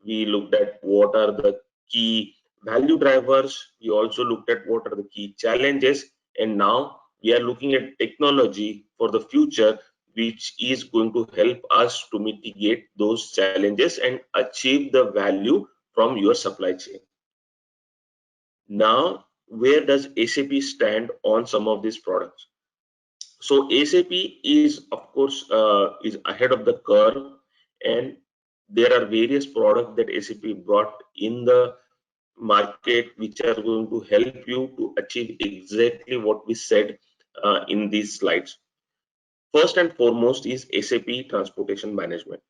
We looked at what are the key value drivers. We also looked at what are the key challenges, and now we are looking at technology for the future, which is going to help us to mitigate those challenges and achieve the value from your supply chain. Now, where does SAP stand on some of these products? So SAP is, of course, is ahead of the curve, and there are various products that SAP brought in the market which are going to help you to achieve exactly what we said in these slides. First and foremost is SAP Transportation Management.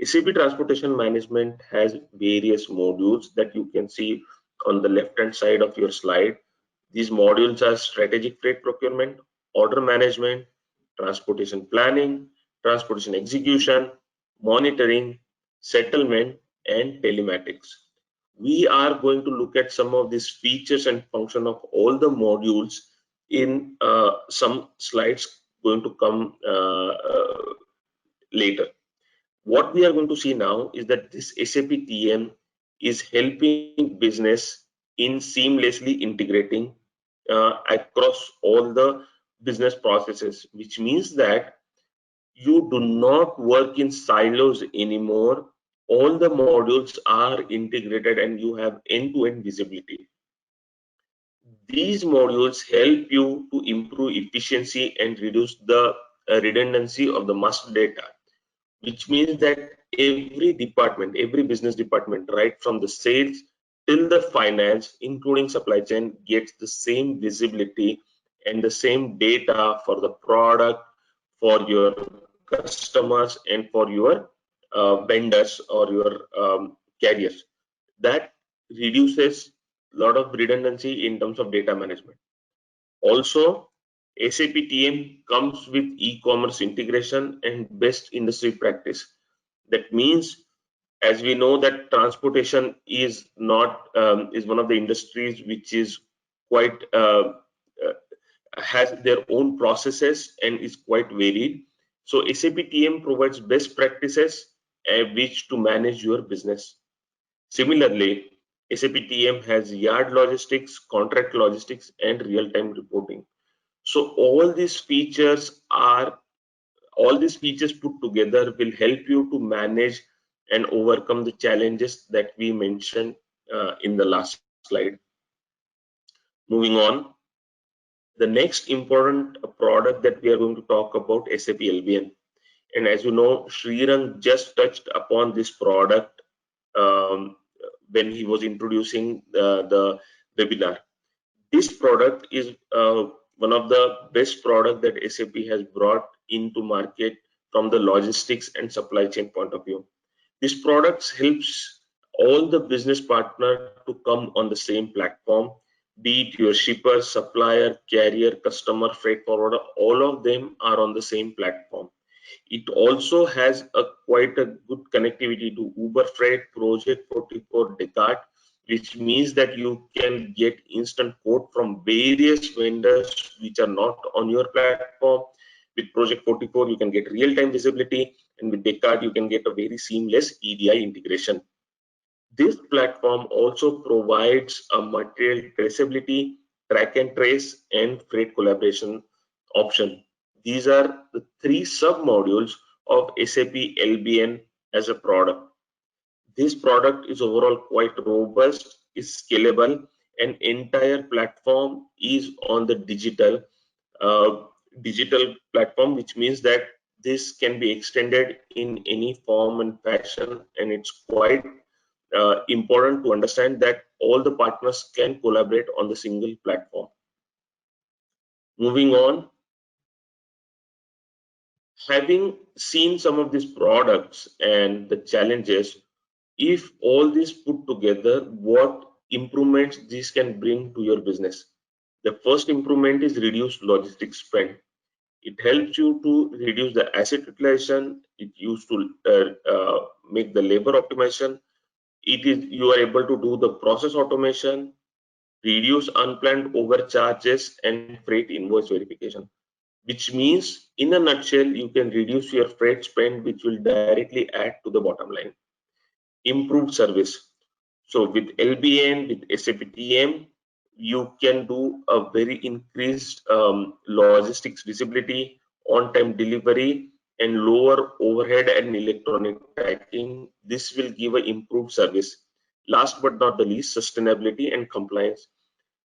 SAP Transportation Management has various modules that you can see on the left hand side of your slide. These modules are strategic freight procurement, order management, transportation planning, transportation execution, monitoring, settlement, and telematics. We are going to look at some of these features and function of all the modules in some slides going to come later. What we are going to see now is that this SAP TM is helping business in seamlessly integrating across all the business processes, which means that you do not work in silos anymore. All the modules are integrated and you have end-to-end visibility. These modules help you to improve efficiency and reduce the redundancy of the master data, which means that every department, every business department, right from the sales till the finance, including supply chain, gets the same visibility and the same data for the product, for your customers, and for your vendors or your carriers. That reduces a lot of redundancy in terms of data management. Also, SAP TM comes with e-commerce integration and best industry practice. That means, as we know, that transportation is not is one of the industries which is quite has their own processes and is quite varied. So SAP TM provides best practices which to manage your business. Similarly, SAP TM has yard logistics, contract logistics, and real-time reporting. So all these features put together will help you to manage and overcome the challenges that we mentioned in the last slide. Moving on, the next important product that we are going to talk about, SAP LBN. And as you know, Srirang just touched upon this product when he was introducing the webinar. This product is one of the best product that SAP has brought into market from the logistics and supply chain point of view. This product helps all the business partners to come on the same platform, be it your shipper, supplier, carrier, customer, freight forwarder, all of them are on the same platform. It also has quite a good connectivity to Uber Freight, Project 44, Descartes, which means that you can get instant quote from various vendors which are not on your platform. With Project 44, you can get real-time visibility, and with Descartes, you can get a very seamless EDI integration. This platform also provides a material traceability, track and trace, and freight collaboration option. These are the three sub-modules of SAP LBN as a product. This product is overall quite robust, is scalable, and entire platform is on the digital platform, which means that this can be extended in any form and fashion, and it's quite important to understand that all the partners can collaborate on the single platform. Moving on, having seen some of these products and the challenges, if all this put together, what improvements this can bring to your business? The first improvement is reduced logistics spend. It helps you to reduce the asset utilization. It used to make the labor optimization. You are able to do the process automation, reduce unplanned overcharges, and freight invoice verification, which means in a nutshell, you can reduce your freight spend, which will directly add to the bottom line. Improved service. So with LBN, with SAP TM, you can do a very increased logistics visibility, on-time delivery, and lower overhead and electronic tracking. This will give an improved service. Last but not the least, sustainability and compliance.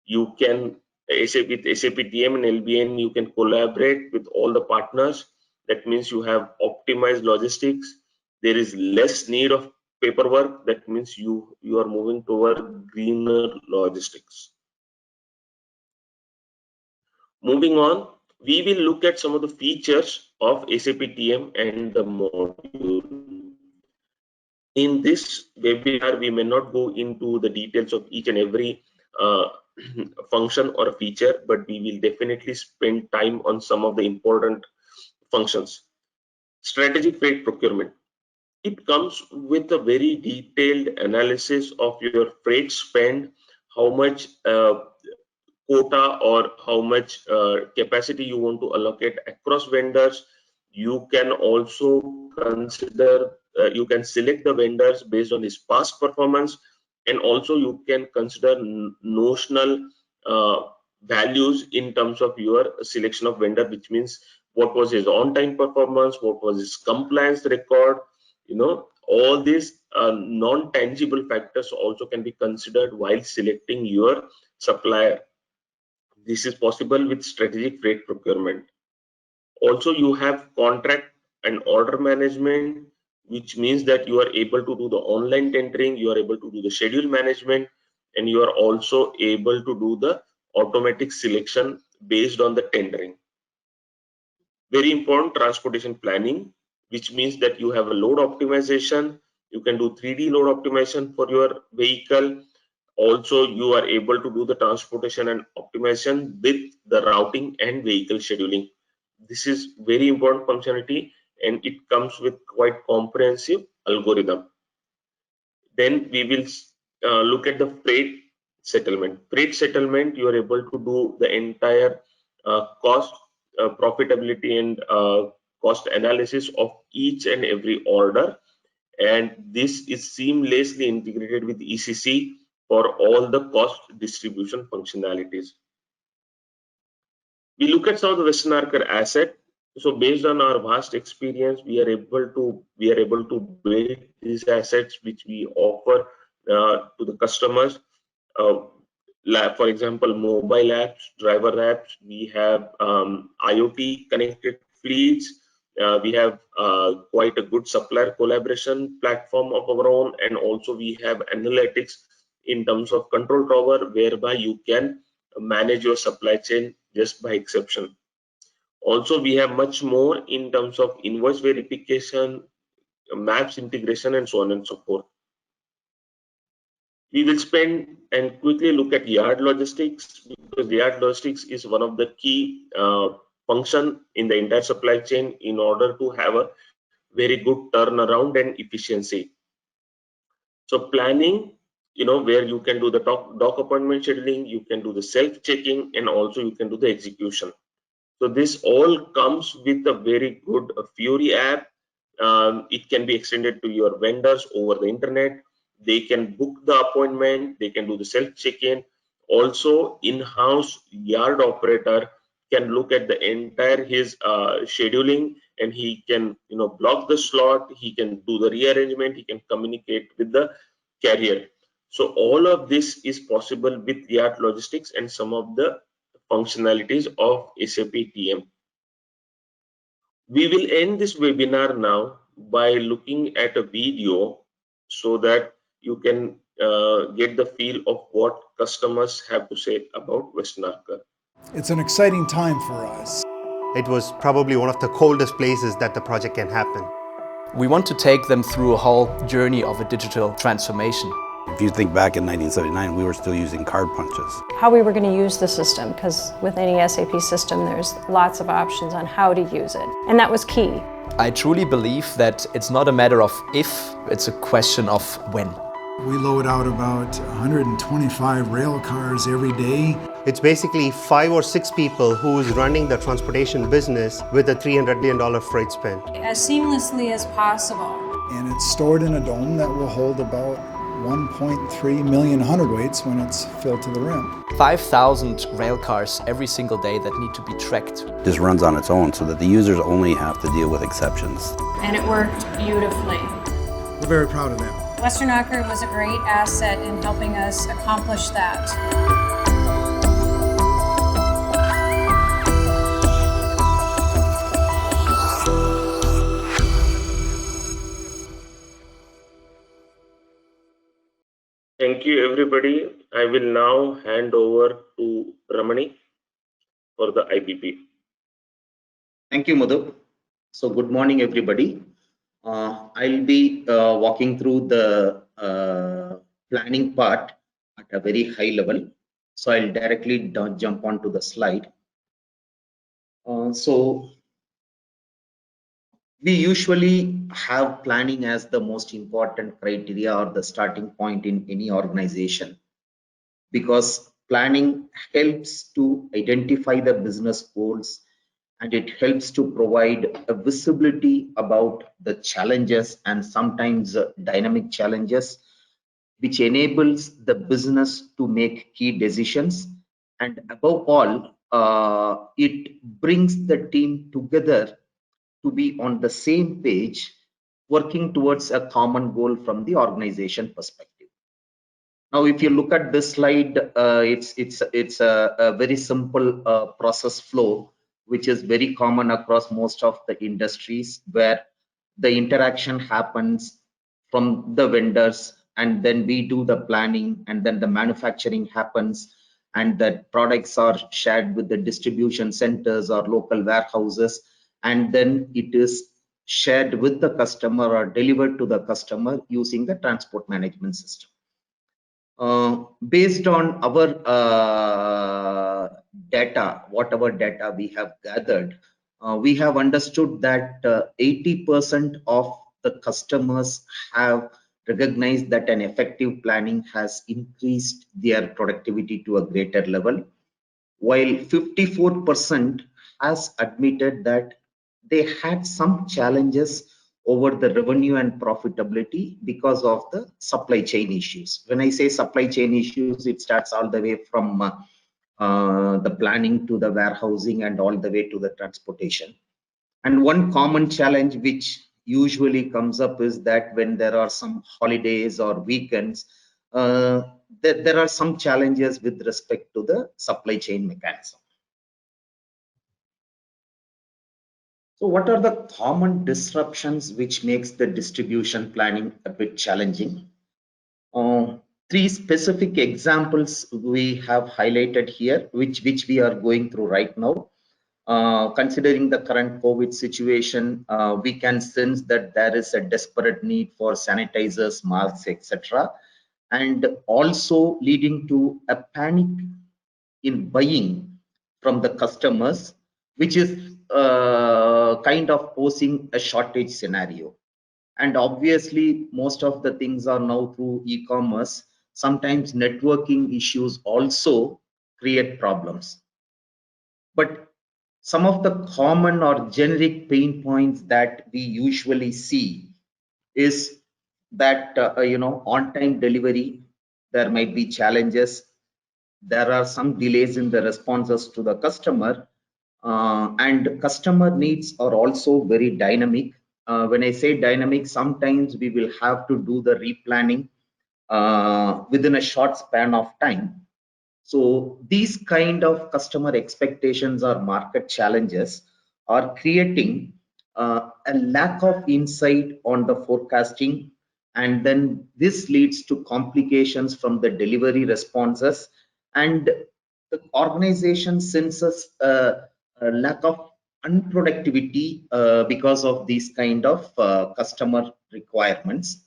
You can, with SAP TM and LBN, you can collaborate with all the partners. That means you have optimized logistics. There is less need of paperwork. That means you are moving toward greener logistics. Moving on, we will look at some of the features of SAP TM and the module. In this webinar, we may not go into the details of each and every function or a feature, but we will definitely spend time on some of the important functions. Strategic freight procurement. It comes with a very detailed analysis of your freight spend, how much quota or how much capacity you want to allocate across vendors. You can also consider, you can select the vendors based on his past performance, and also you can consider notional values in terms of your selection of vendor, which means what was his on-time performance, what was his compliance record. All these non-tangible factors also can be considered while selecting your supplier. This is possible with strategic freight procurement. Also, you have contract and order management, which means that you are able to do the online tendering, you are able to do the schedule management, and you are also able to do the automatic selection based on the tendering. Very important, transportation planning, which means that you have a load optimization. You can do 3D load optimization for your vehicle. Also, you are able to do the transportation and optimization with the routing and vehicle scheduling. This is very important functionality, and it comes with quite comprehensive algorithm. Then we will look at the freight settlement. Freight settlement, you are able to do the entire cost, profitability, and cost analysis of each and every order. And this is seamlessly integrated with ECC for all the cost distribution functionalities. We look at some of the Western Archer asset. So based on our vast experience, we are able to build these assets which we offer to the customers. For example, mobile apps, driver apps. We have IoT connected fleets. We have quite a good supplier collaboration platform of our own, and also we have analytics in terms of control tower, whereby you can manage your supply chain just by exception. Also, we have much more in terms of invoice verification, maps integration, and so on and so forth. We will spend and quickly look at yard logistics, because yard logistics is one of the key function in the entire supply chain in order to have a very good turnaround and efficiency. So planning, where you can do the dock appointment scheduling, you can do the self-checking, and also you can do the execution. So this all comes with a very good Fury app. It can be extended to your vendors over the internet. They can book the appointment, they can do the self-check-in. Also, in-house yard operator can look at the entire his scheduling, and he can block the slot, he can do the rearrangement, he can communicate with the carrier. So all of this is possible with yard logistics and some of the functionalities of SAP TM. We will end this webinar now by looking at a video so that you can get the feel of what customers have to say about Western Archer. It's an exciting time for us. It was probably one of the coldest places that the project can happen. We want to take them through a whole journey of a digital transformation. If you think back in 1979, we were still using card punches. How we were going to use the system, because with any SAP system, there's lots of options on how to use it. And that was key. I truly believe that it's not a matter of if, it's a question of when. We load out about 125 rail cars every day. It's basically 5 or 6 people who's running the transportation business with a $300 million freight spend. As seamlessly as possible. And it's stored in a dome that will hold about 1.3 million hundredweights when it's filled to the rim. 5,000 rail cars every single day that need to be tracked. This runs on its own so that the users only have to deal with exceptions. And it worked beautifully. We're very proud of that. Western Archer was a great asset in helping us accomplish that. Thank you, everybody. I will now hand over to Ramani for the IBP. Thank you, Madhu. So good morning, everybody. I'll be walking through the planning part at a very high level. So I'll directly jump onto the slide. So we usually have planning as the most important criteria or the starting point in any organization, because planning helps to identify the business goals, and it helps to provide a visibility about the challenges and sometimes dynamic challenges, which enables the business to make key decisions. And above all, it brings the team together to be on the same page, working towards a common goal from the organization perspective. Now, if you look at this slide, it's a very simple process flow, which is very common across most of the industries, where the interaction happens from the vendors, and then we do the planning, and then the manufacturing happens, and the products are shared with the distribution centers or local warehouses, and then it is shared with the customer or delivered to the customer using the transport management system. Based on our data, whatever data we have gathered, we have understood that 80% of the customers have recognized that an effective planning has increased their productivity to a greater level, while 54% has admitted that they had some challenges over the revenue and profitability because of the supply chain issues. When I say supply chain issues, it starts all the way from the planning to the warehousing and all the way to the transportation. And one common challenge which usually comes up is that when there are some holidays or weekends, there are some challenges with respect to the supply chain mechanism. So what are the common disruptions which makes the distribution planning a bit challenging? Three specific examples we have highlighted here, which we are going through right now. Considering the current COVID situation, we can sense that there is a desperate need for sanitizers, masks, etc., and also leading to a panic in buying from the customers, which is kind of posing a shortage scenario. And obviously, most of the things are now through e-commerce. Sometimes networking issues also create problems. But some of the common or generic pain points that we usually see is that on-time delivery, there might be challenges. There are some delays in the responses to the customer, and customer needs are also very dynamic. When I say dynamic, sometimes we will have to do the replanning within a short span of time. So these kind of customer expectations or market challenges are creating a lack of insight on the forecasting, and then this leads to complications from the delivery responses, and the organization senses a lack of unproductivity because of these kind of customer requirements.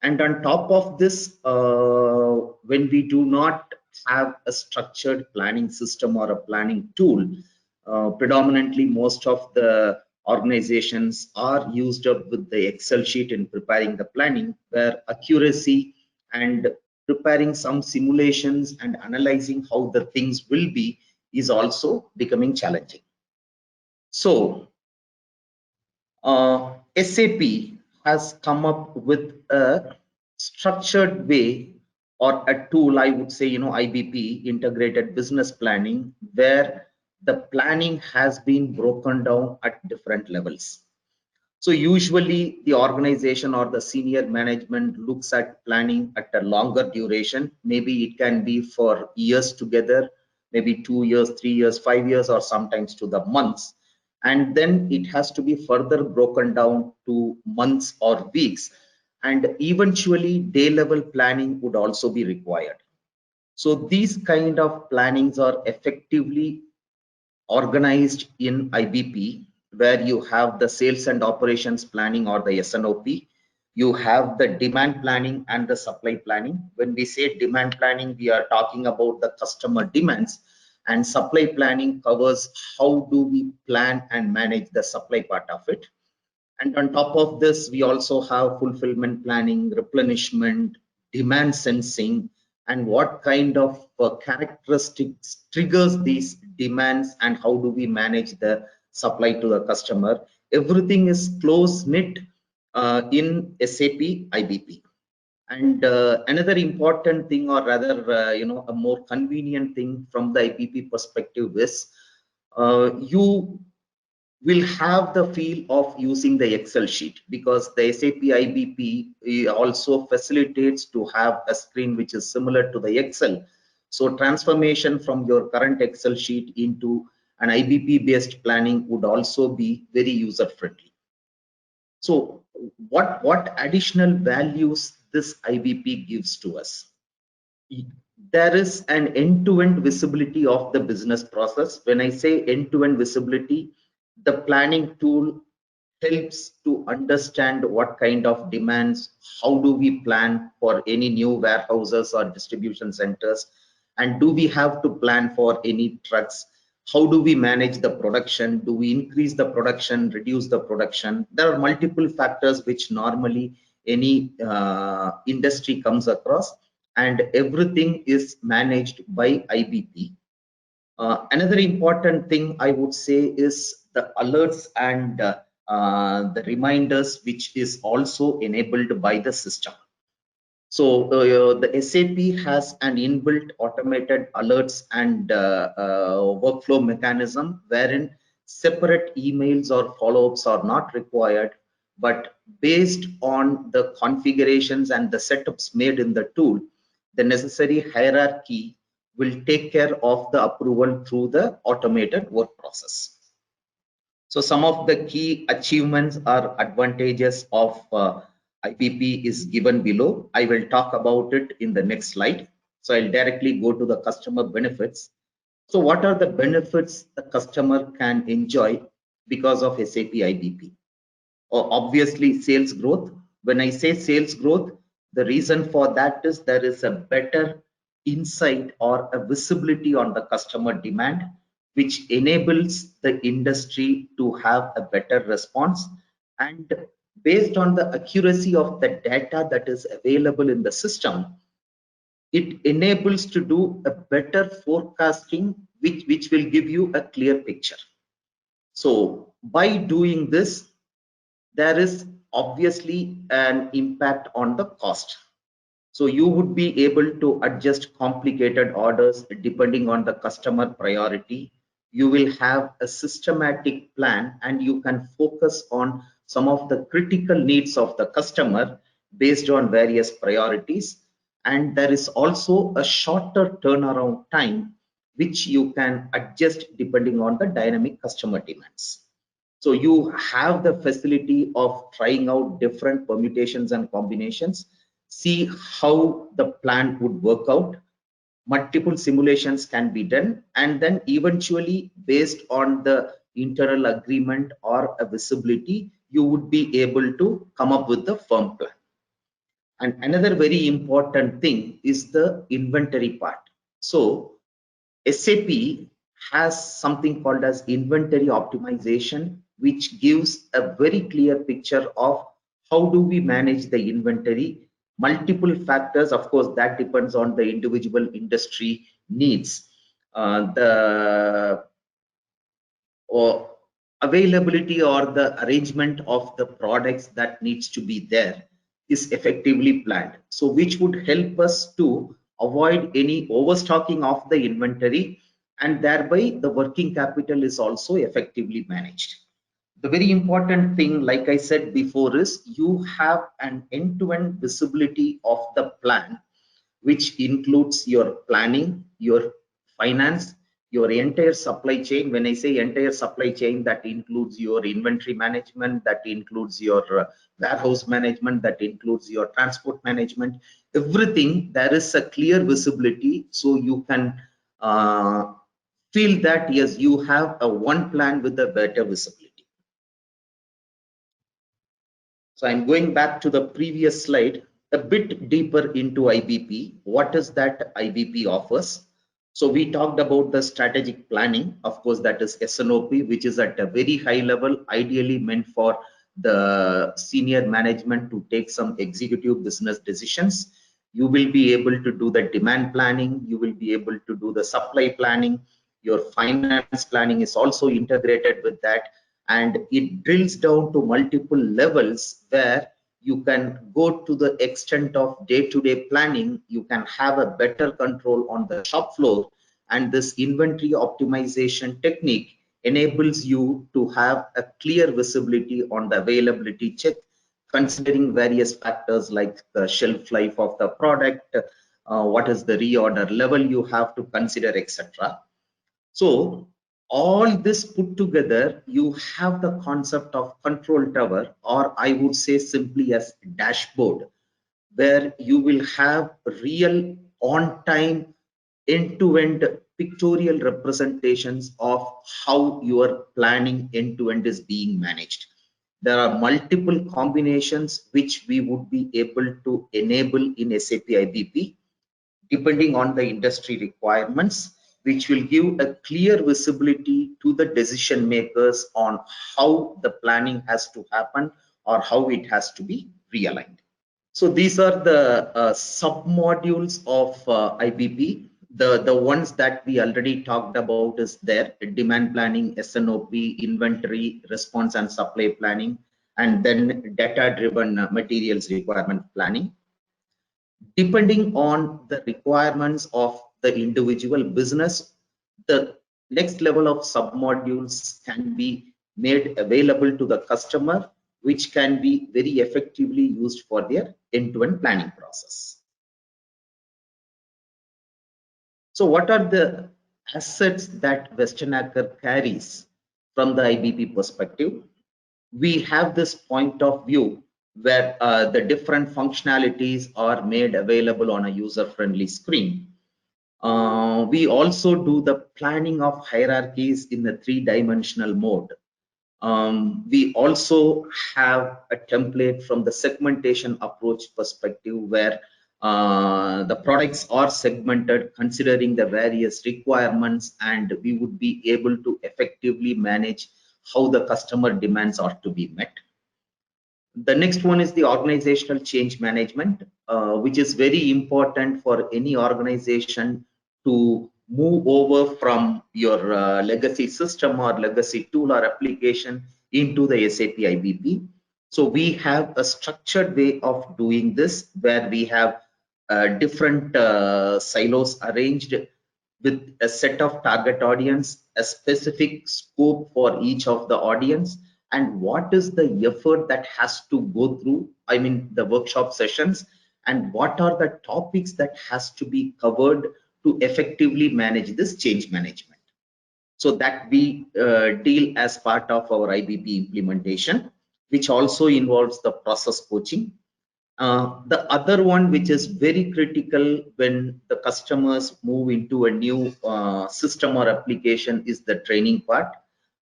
And on top of this, when we do not have a structured planning system or a planning tool, predominantly most of the organizations are used up with the Excel sheet in preparing the planning, where accuracy and preparing some simulations and analyzing how the things will be is also becoming challenging. So SAP has come up with a structured way or a tool, I would say, IBP, integrated business planning, where the planning has been broken down at different levels. So usually the organization or the senior management looks at planning at a longer duration. Maybe it can be for years together, maybe 2 years, 3 years, 5 years, or sometimes to the months. And then it has to be further broken down to months or weeks. And eventually day level planning would also be required. So these kind of plannings are effectively organized in IBP, where you have the sales and operations planning or the S&OP. You have the demand planning and the supply planning. When we say demand planning, we are talking about the customer demands, and supply planning covers how do we plan and manage the supply part of it. And on top of this, we also have fulfillment planning, replenishment, demand sensing, and what kind of characteristics triggers these demands and how do we manage the supply to the customer. Everything is close knit in SAP IBP. And another important thing, or rather a more convenient thing from the IBP perspective, is you will have the feel of using the Excel sheet, because the SAP IBP also facilitates to have a screen which is similar to the Excel. So transformation from your current Excel sheet into an IBP based planning would also be very user friendly. So what additional values this IBP gives to us? There is an end-to-end visibility of the business process. When I say end-to-end visibility, the planning tool helps to understand what kind of demands, how do we plan for any new warehouses or distribution centers, and do we have to plan for any trucks? How do we manage the production? Do we increase the production, reduce the production? There are multiple factors which normally any industry comes across, and everything is managed by IBP. Another important thing I would say is the alerts and the reminders, which is also enabled by the system. So the SAP has an inbuilt automated alerts and workflow mechanism wherein separate emails or follow-ups are not required, but based on the configurations and the setups made in the tool, the necessary hierarchy will take care of the approval through the automated work process. So some of the key achievements or advantages of IBP is given below. I will talk about it in the next slide. So I'll directly go to the customer benefits. So what are the benefits the customer can enjoy because of SAP IBP? Obviously, sales growth. When I say sales growth, the reason for that is there is a better insight or a visibility on the customer demand, which enables the industry to have a better response. And based on the accuracy of the data that is available in the system, it enables to do a better forecasting, which will give you a clear picture. So by doing this, there is obviously an impact on the cost. So you would be able to adjust complicated orders depending on the customer priority. You will have a systematic plan and you can focus on some of the critical needs of the customer based on various priorities. And there is also a shorter turnaround time, which you can adjust depending on the dynamic customer demands. So you have the facility of trying out different permutations and combinations, see how the plan would work out. Multiple simulations can be done, and then eventually, based on the internal agreement or a visibility, you would be able to come up with the firm plan. And another very important thing is the inventory part. So SAP has something called as inventory optimization, which gives a very clear picture of how do we manage the inventory. Multiple factors, of course, that depends on the individual industry needs. The availability or the arrangement of the products that needs to be there is effectively planned. So which would help us to avoid any overstocking of the inventory, and thereby the working capital is also effectively managed. The very important thing, like I said before, is you have an end-to-end visibility of the plan, which includes your planning, your finance, your entire supply chain. When I say entire supply chain, that includes your inventory management, that includes your warehouse management, that includes your transport management, everything. There is a clear visibility, so you can feel that yes, you have a one plan with a better visibility. So I'm going back to the previous slide, a bit deeper into IBP. What is that IBP offers? So we talked about the strategic planning. Of course, that is SNOP, which is at a very high level, ideally meant for the senior management to take some executive business decisions. You will be able to do the demand planning. You will be able to do the supply planning. Your finance planning is also integrated with that. And it drills down to multiple levels where you can go to the extent of day-to-day planning. You can have a better control on the shop floor, and this inventory optimization technique enables you to have a clear visibility on the availability check, considering various factors like the shelf life of the product, what is the reorder level you have to consider, etc. So all this put together, you have the concept of control tower, or I would say simply as dashboard, where you will have real on-time end-to-end pictorial representations of how your planning end-to-end is being managed. There are multiple combinations which we would be able to enable in SAP IBP, depending on the industry requirements, which will give a clear visibility to the decision makers on how the planning has to happen or how it has to be realigned. So these are the sub-modules of IBP. The ones that we already talked about is there: demand planning, SNOP, inventory, response and supply planning, and then data-driven materials requirement planning. Depending on the requirements of the individual business, the next level of submodules can be made available to the customer, which can be very effectively used for their end-to-end planning process. So what are the assets that Westernacre carries from the IBP perspective? We have this point of view where the different functionalities are made available on a user-friendly screen. We also do the planning of hierarchies in the 3-dimensional mode. We also have a template from the segmentation approach perspective where the products are segmented considering the various requirements, and we would be able to effectively manage how the customer demands are to be met. The next one is the organizational change management, which is very important for any organization to move over from your legacy system or legacy tool or application into the SAP IBP. So we have a structured way of doing this where we have different silos arranged with a set of target audience, a specific scope for each of the audience, and what is the effort that has to go through, I mean the workshop sessions, and what are the topics that has to be covered to effectively manage this change management. So that we deal as part of our IBP implementation, which also involves the process coaching. The other one, which is very critical when the customers move into a new system or application, is the training part,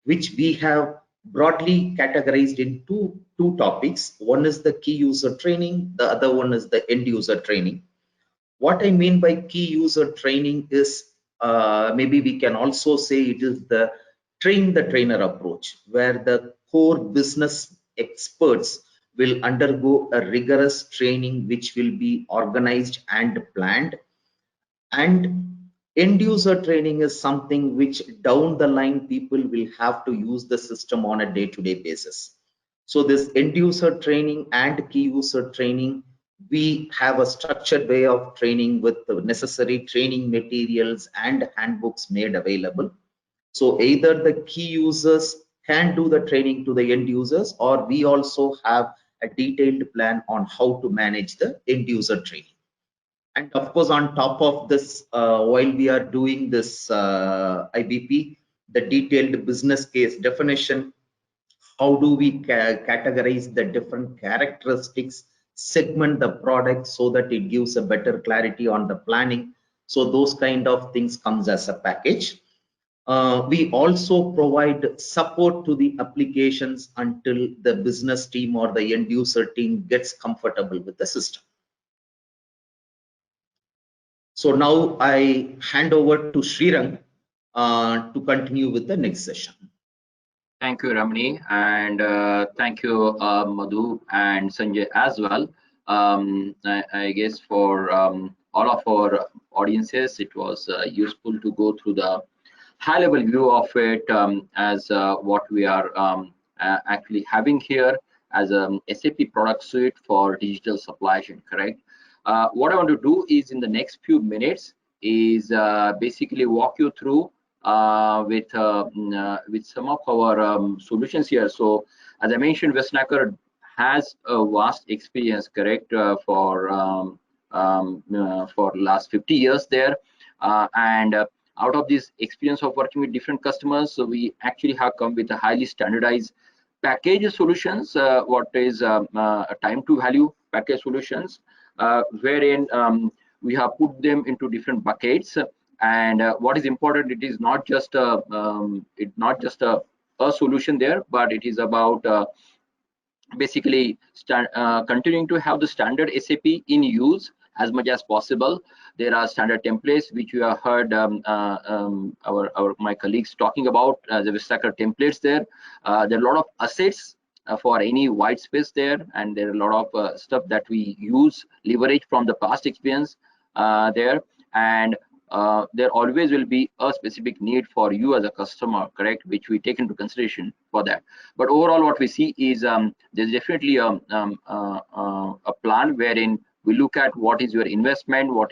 which we have broadly categorized in two topics. One is the key user training, the other one is the end user training. What I mean by key user training is maybe we can also say it is the train the trainer approach, where the core business experts will undergo a rigorous training which will be organized and planned. And end user training is something which down the line people will have to use the system on a day-to-day basis. So this end user training and key user training, we have a structured way of training with the necessary training materials and handbooks made available. So either the key users can do the training to the end users, or we also have a detailed plan on how to manage the end user training. And of course, on top of this, while we are doing this IBP, the detailed business case definition, how do we categorize the different characteristics, segment the product so that it gives a better clarity on the planning. So those kind of things comes as a package. We also provide support to the applications until the business team or the end user team gets comfortable with the system. So now I hand over to Srirang to continue with the next session. Thank you, Ramani, and thank you, Madhu and Sanjay as well. I guess for all of our audiences, it was useful to go through the high-level view of it as what we are actually having here as a SAP product suite for digital supply chain, correct? What I want to do is in the next few minutes is basically walk you through with some of our solutions here. So as I mentioned, Westernacre has a vast experience, correct, for last 50 years there, and out of this experience of working with different customers, so we actually have come with a highly standardized package solutions, what is time to value package solutions, wherein we have put them into different buckets. And what is important, it is not just a solution there, but it is about basically continuing to have the standard SAP in use as much as possible. There are standard templates which you have heard my colleagues talking about, the Westernacre templates there. There are a lot of assets for any white space there, and there are a lot of stuff that we use, leverage from the past experience there. And there always will be a specific need for you as a customer, correct, which we take into consideration for that. But overall, what we see is there's definitely a plan wherein we look at what is your investment, what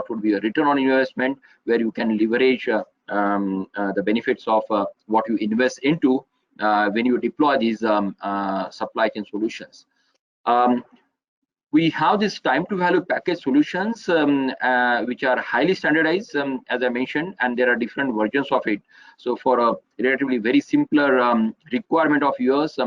would be a return on investment, where you can leverage the benefits of what you invest into when you deploy these supply chain solutions. We have this time to value package solutions which are highly standardized, as I mentioned, and there are different versions of it. So for a relatively very simpler requirement of yours,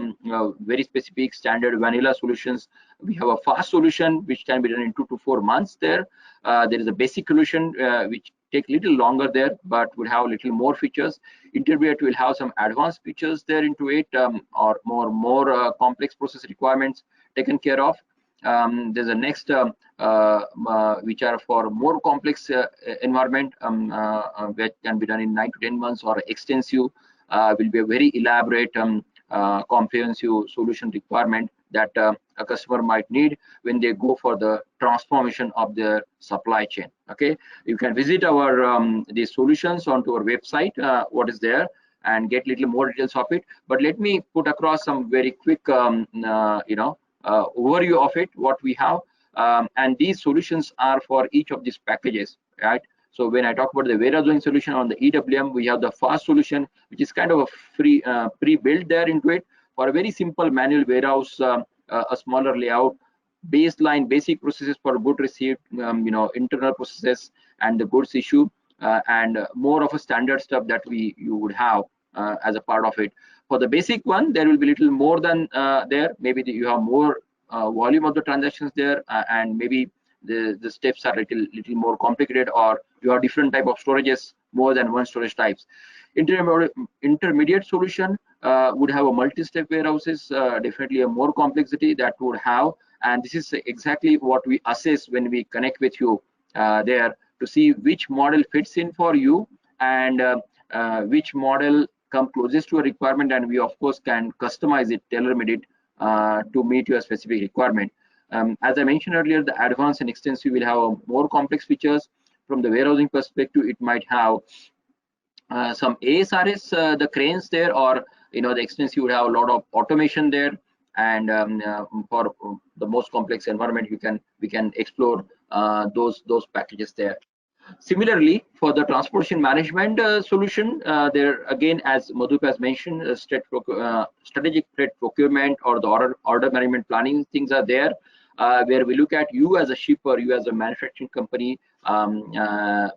very specific standard vanilla solutions, we have a fast solution which can be done in 2 to 4 months there. There is a basic solution which take little longer there, but will have a little more features. Intermediate will have some advanced features there into it, or more complex process requirements taken care of. There's a next which are for more complex environment which can be done in 9 to 10 months, or extensive will be a very elaborate comprehensive solution requirement that a customer might need when they go for the transformation of their supply chain. Okay, you can visit our these solutions onto our website, what is there, and get little more details of it. But let me put across some very quick overview of it, what we have, and these solutions are for each of these packages, right? So when I talk about the warehousing solution on the EWM, we have the fast solution, which is kind of a free pre-built there into it for a very simple manual warehouse, a smaller layout, baseline basic processes for good received, internal processes and the goods issue, and more of a standard stuff that you would have as a part of it. For the basic one, there will be little more than there. Maybe you have more volume of the transactions there, and maybe the steps are little more complicated, or you have different type of storages, more than one storage types. Intermediate solution would have a multi-step warehouses, definitely a more complexity that would have, and this is exactly what we assess when we connect with you there to see which model fits in for you, and which model come closest to a requirement, and we of course can customize it, tailor-made it to meet your specific requirement. As I mentioned earlier, the advanced and extensive will have more complex features. From the warehousing perspective, it might have some ASRS, the cranes there, or the extensive would have a lot of automation there, and for the most complex environment, we can explore those packages there. Similarly, for the transportation management solution, there again, as Madhup has mentioned, strategic freight procurement or the order management planning things are there, where we look at you as a shipper, you as a manufacturing company.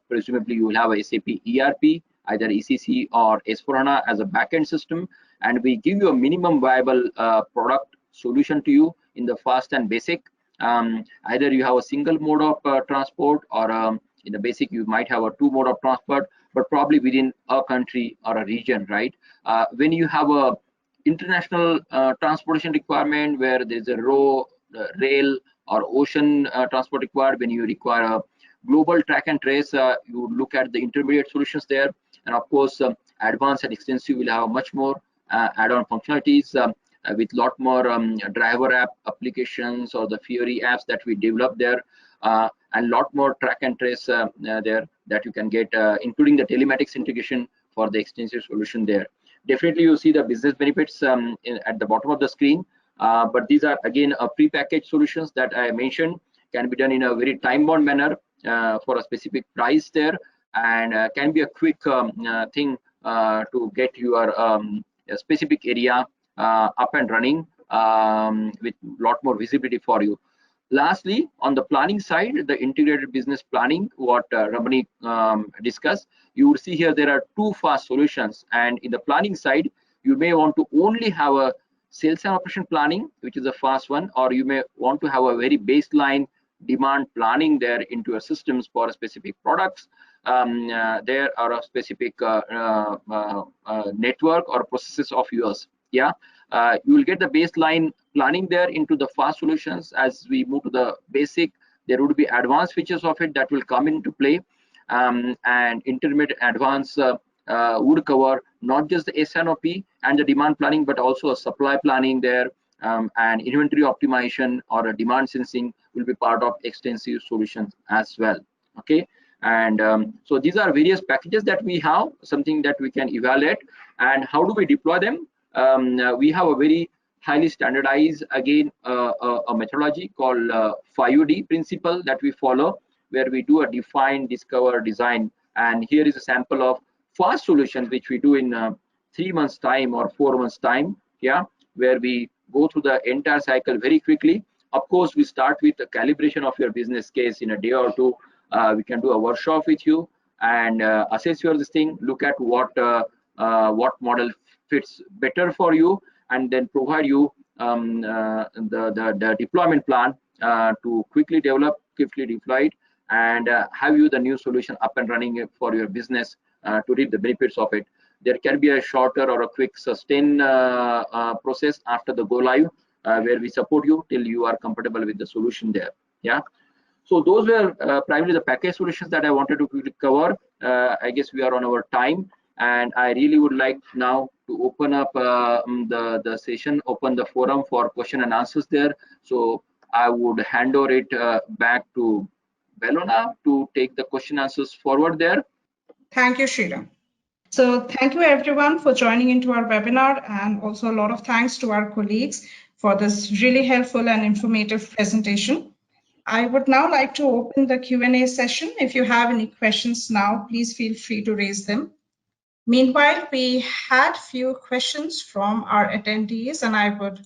Presumably, you will have a SAP ERP, either ECC or S/4HANA as a backend system, and we give you a minimum viable product solution to you in the fast and basic. Either you have a single mode of transport, or in the basic you might have a 2 mode of transport, but probably within a country or a region, right? When you have a international transportation requirement where there's a rail or ocean transport required, when you require a global track and trace, you would look at the intermediate solutions there. And of course, advanced and extensive will have much more add-on functionalities with lot more driver app applications, or the Fiori apps that we develop there, and lot more track and trace there that you can get, including the telematics integration for the extensive solution there. Definitely you see the business benefits at the bottom of the screen, but these are again pre-packaged solutions that I mentioned, can be done in a very time-bound manner for a specific price there, and can be a quick thing to get your a specific area up and running with lot more visibility for you. Lastly, on the planning side, the integrated business planning, what Ramani discussed, you will see here there are 2 fast solutions, and in the planning side, you may want to only have a sales and operation planning, which is a fast one, or you may want to have a very baseline demand planning there into your systems for specific products. There are a specific network or processes of yours. Yeah, you will get the baseline planning there into the fast solutions. As we move to the basic, there would be advanced features of it that will come into play, and intermediate advanced would cover not just the S&OP and the demand planning, but also a supply planning there, and inventory optimization or a demand sensing will be part of extensive solutions as well. Okay, And so these are various packages that we have, something that we can evaluate. And how do we deploy them? We have a very highly standardized, again, a methodology called 5D principle that we follow, where we do a define, discover, design. And here is a sample of fast solutions which we do in 3 months time or 4 months time, yeah, where we go through the entire cycle very quickly. Of course, we start with the calibration of your business case in a day or two. We can do a workshop with you and assess your this thing, look at what model fits better for you, and then provide you the deployment plan to quickly develop, quickly deploy it, and have you the new solution up and running for your business to reap the benefits of it. There can be a shorter or a quick sustain process after the go live, where we support you till you are comfortable with the solution there. Yeah. So those were primarily the package solutions that I wanted to quickly cover. I guess we are on our time, and I really would like now to open up the session, open the forum for question and answers there. So I would hand over it back to Bellona to take the question answers forward there. Thank you, Sriram. So thank you everyone for joining into our webinar, and also a lot of thanks to our colleagues for this really helpful and informative presentation. I would now like to open the Q&A session. If you have any questions now, please feel free to raise them. Meanwhile, we had few questions from our attendees, and I would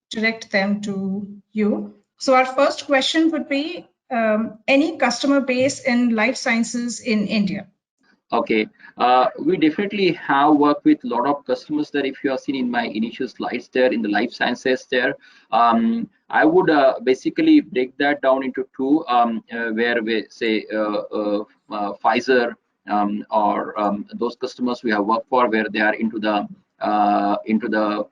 direct them to you. So our first question would be, any customer base in life sciences in India? Okay, we definitely have worked with a lot of customers there. If you have seen in my initial slides there in the life sciences there, I would basically break that down into two, where we say Pfizer or those customers we have worked for, where they are into the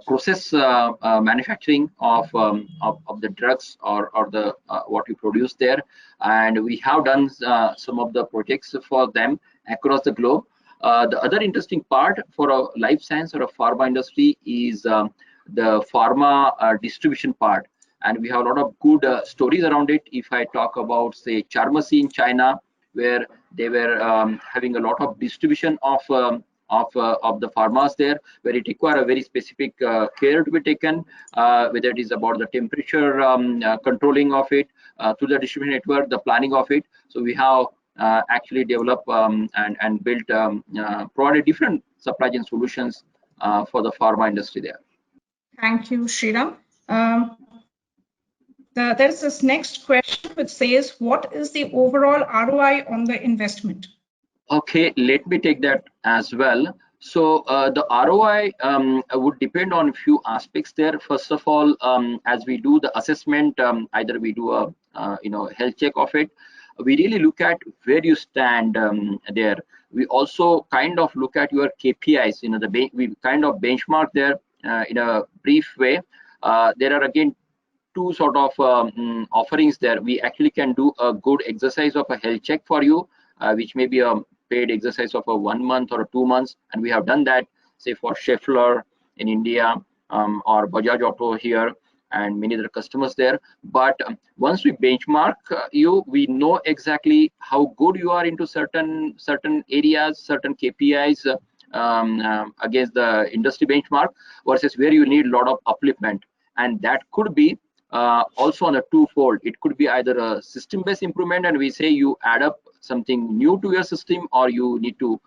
process manufacturing of the drugs or the what we produce there, and we have done some of the projects for them across the globe. The other interesting part for a life science or a pharma industry is the pharma distribution part, and we have a lot of good stories around it. If I talk about, say, Charmacy in China, where they were having a lot of distribution of the pharmas there, where it require a very specific care to be taken, whether it is about the temperature controlling of it through the distribution network, the planning of it. So we have actually developed and built provided different supply chain solutions for the pharma industry there. Thank you, Sriram. There's this next question which says, what is the overall ROI on the investment? Okay, let me take that as well. So the ROI would depend on a few aspects there. First of all, as we do the assessment, either we do a health check of it, we really look at where you stand there. We also kind of look at your KPIs. We kind of benchmark there in a brief way. There are again two sort of offerings there. We actually can do a good exercise of a health check for you, which may be a paid exercise of a 1 month or 2 months, and we have done that, say, for Schaeffler in India or Bajaj Auto here and many other customers there. But once we benchmark you, we know exactly how good you are into certain areas, certain KPIs against the industry benchmark, versus where you need a lot of upliftment. And that could be also on a twofold. It could be either a system-based improvement, and we say you add up something new to your system, or you need to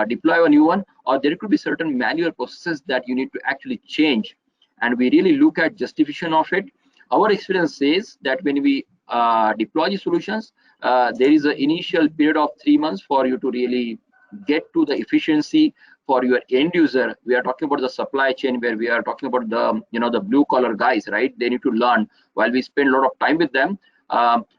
deploy a new one, or there could be certain manual processes that you need to actually change, and we really look at justification of it. Our experience says that when we deploy the solutions, there is an initial period of 3 months for you to really get to the efficiency for your end user. We are talking about the supply chain, where we are talking about the the blue collar guys, right? They need to learn. While we spend a lot of time with them,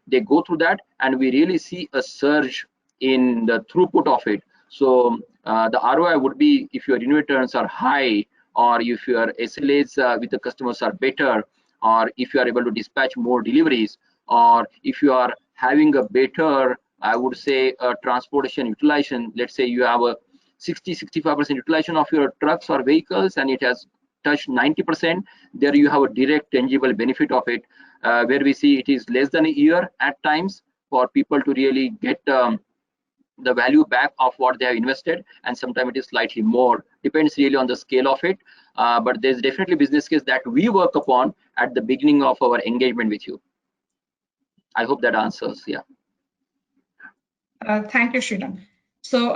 they go through that, and we really see a surge in the throughput of it. So the ROI would be if your unit turns are high, or if your SLAs with the customers are better, or if you are able to dispatch more deliveries, or if you are having a better, I would say, transportation utilization. Let's say you have a 60-65% utilization of your trucks or vehicles, and it has touched 90%. There you have a direct tangible benefit of it. Where we see it is less than a year at times, for people to really get the value back of what they have invested, and sometimes it is slightly more, depends really on the scale of it. But there's definitely business case that we work upon at the beginning of our engagement with you. I hope that answers. Yeah. Thank you, Sriram. So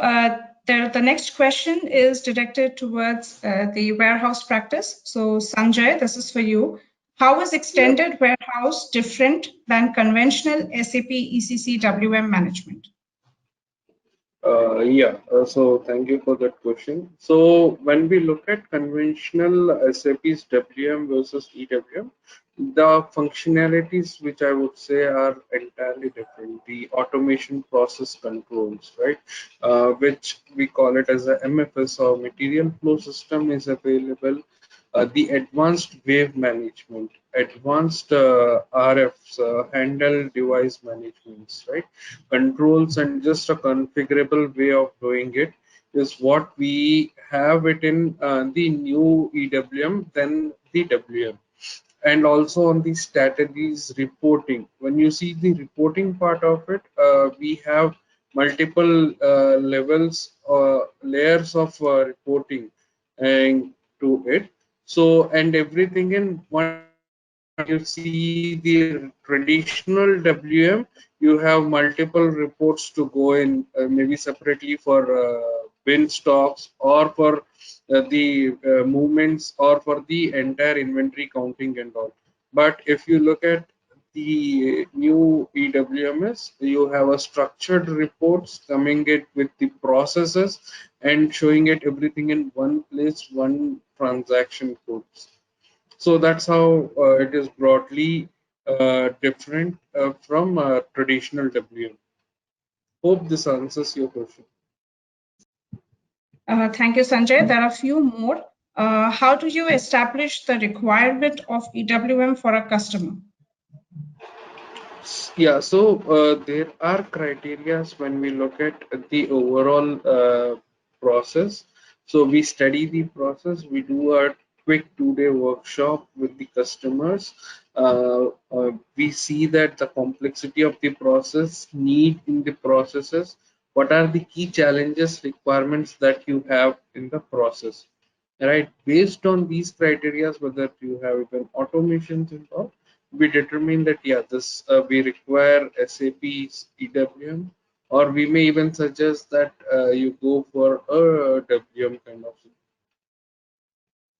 the next question is directed towards the warehouse practice. So Sanjay, this is for you. How is extended warehouse different than conventional SAP ECC WM management? So thank you for that question. So when we look at conventional SAP's WM versus EWM, the functionalities which I would say are entirely different. The automation process controls, right, which we call it as a MFS or material flow system, is available. The advanced wave management, advanced RFs, handle device managements, right? Controls and just a configurable way of doing it is what we have it in the new EWM than the WM. And also on the strategies reporting, when you see the reporting part of it, we have multiple levels or layers of reporting and to it. So, and everything in one. You see the traditional WM, you have multiple reports to go in, maybe separately for bin stocks or for the movements or for the entire inventory counting and all. But if you look at the new EWMS, you have a structured reports coming it with the processes and showing it everything in one place, one transaction codes. So that's how it is broadly different from traditional WM. Hope this answers your question. Thank you, Sanjay. There are a few more. How do you establish the requirement of EWM for a customer? Yeah, so there are criteria when we look at the overall process. So we study the process, we do a quick 2-day workshop with the customers. We see that the complexity of the process, need in the processes, what are the key challenges, requirements that you have in the process, right? Based on these criteria, whether you have even automations involved, we determine that this we require SAP's EWM, or we may even suggest that you go for a WM kind of thing.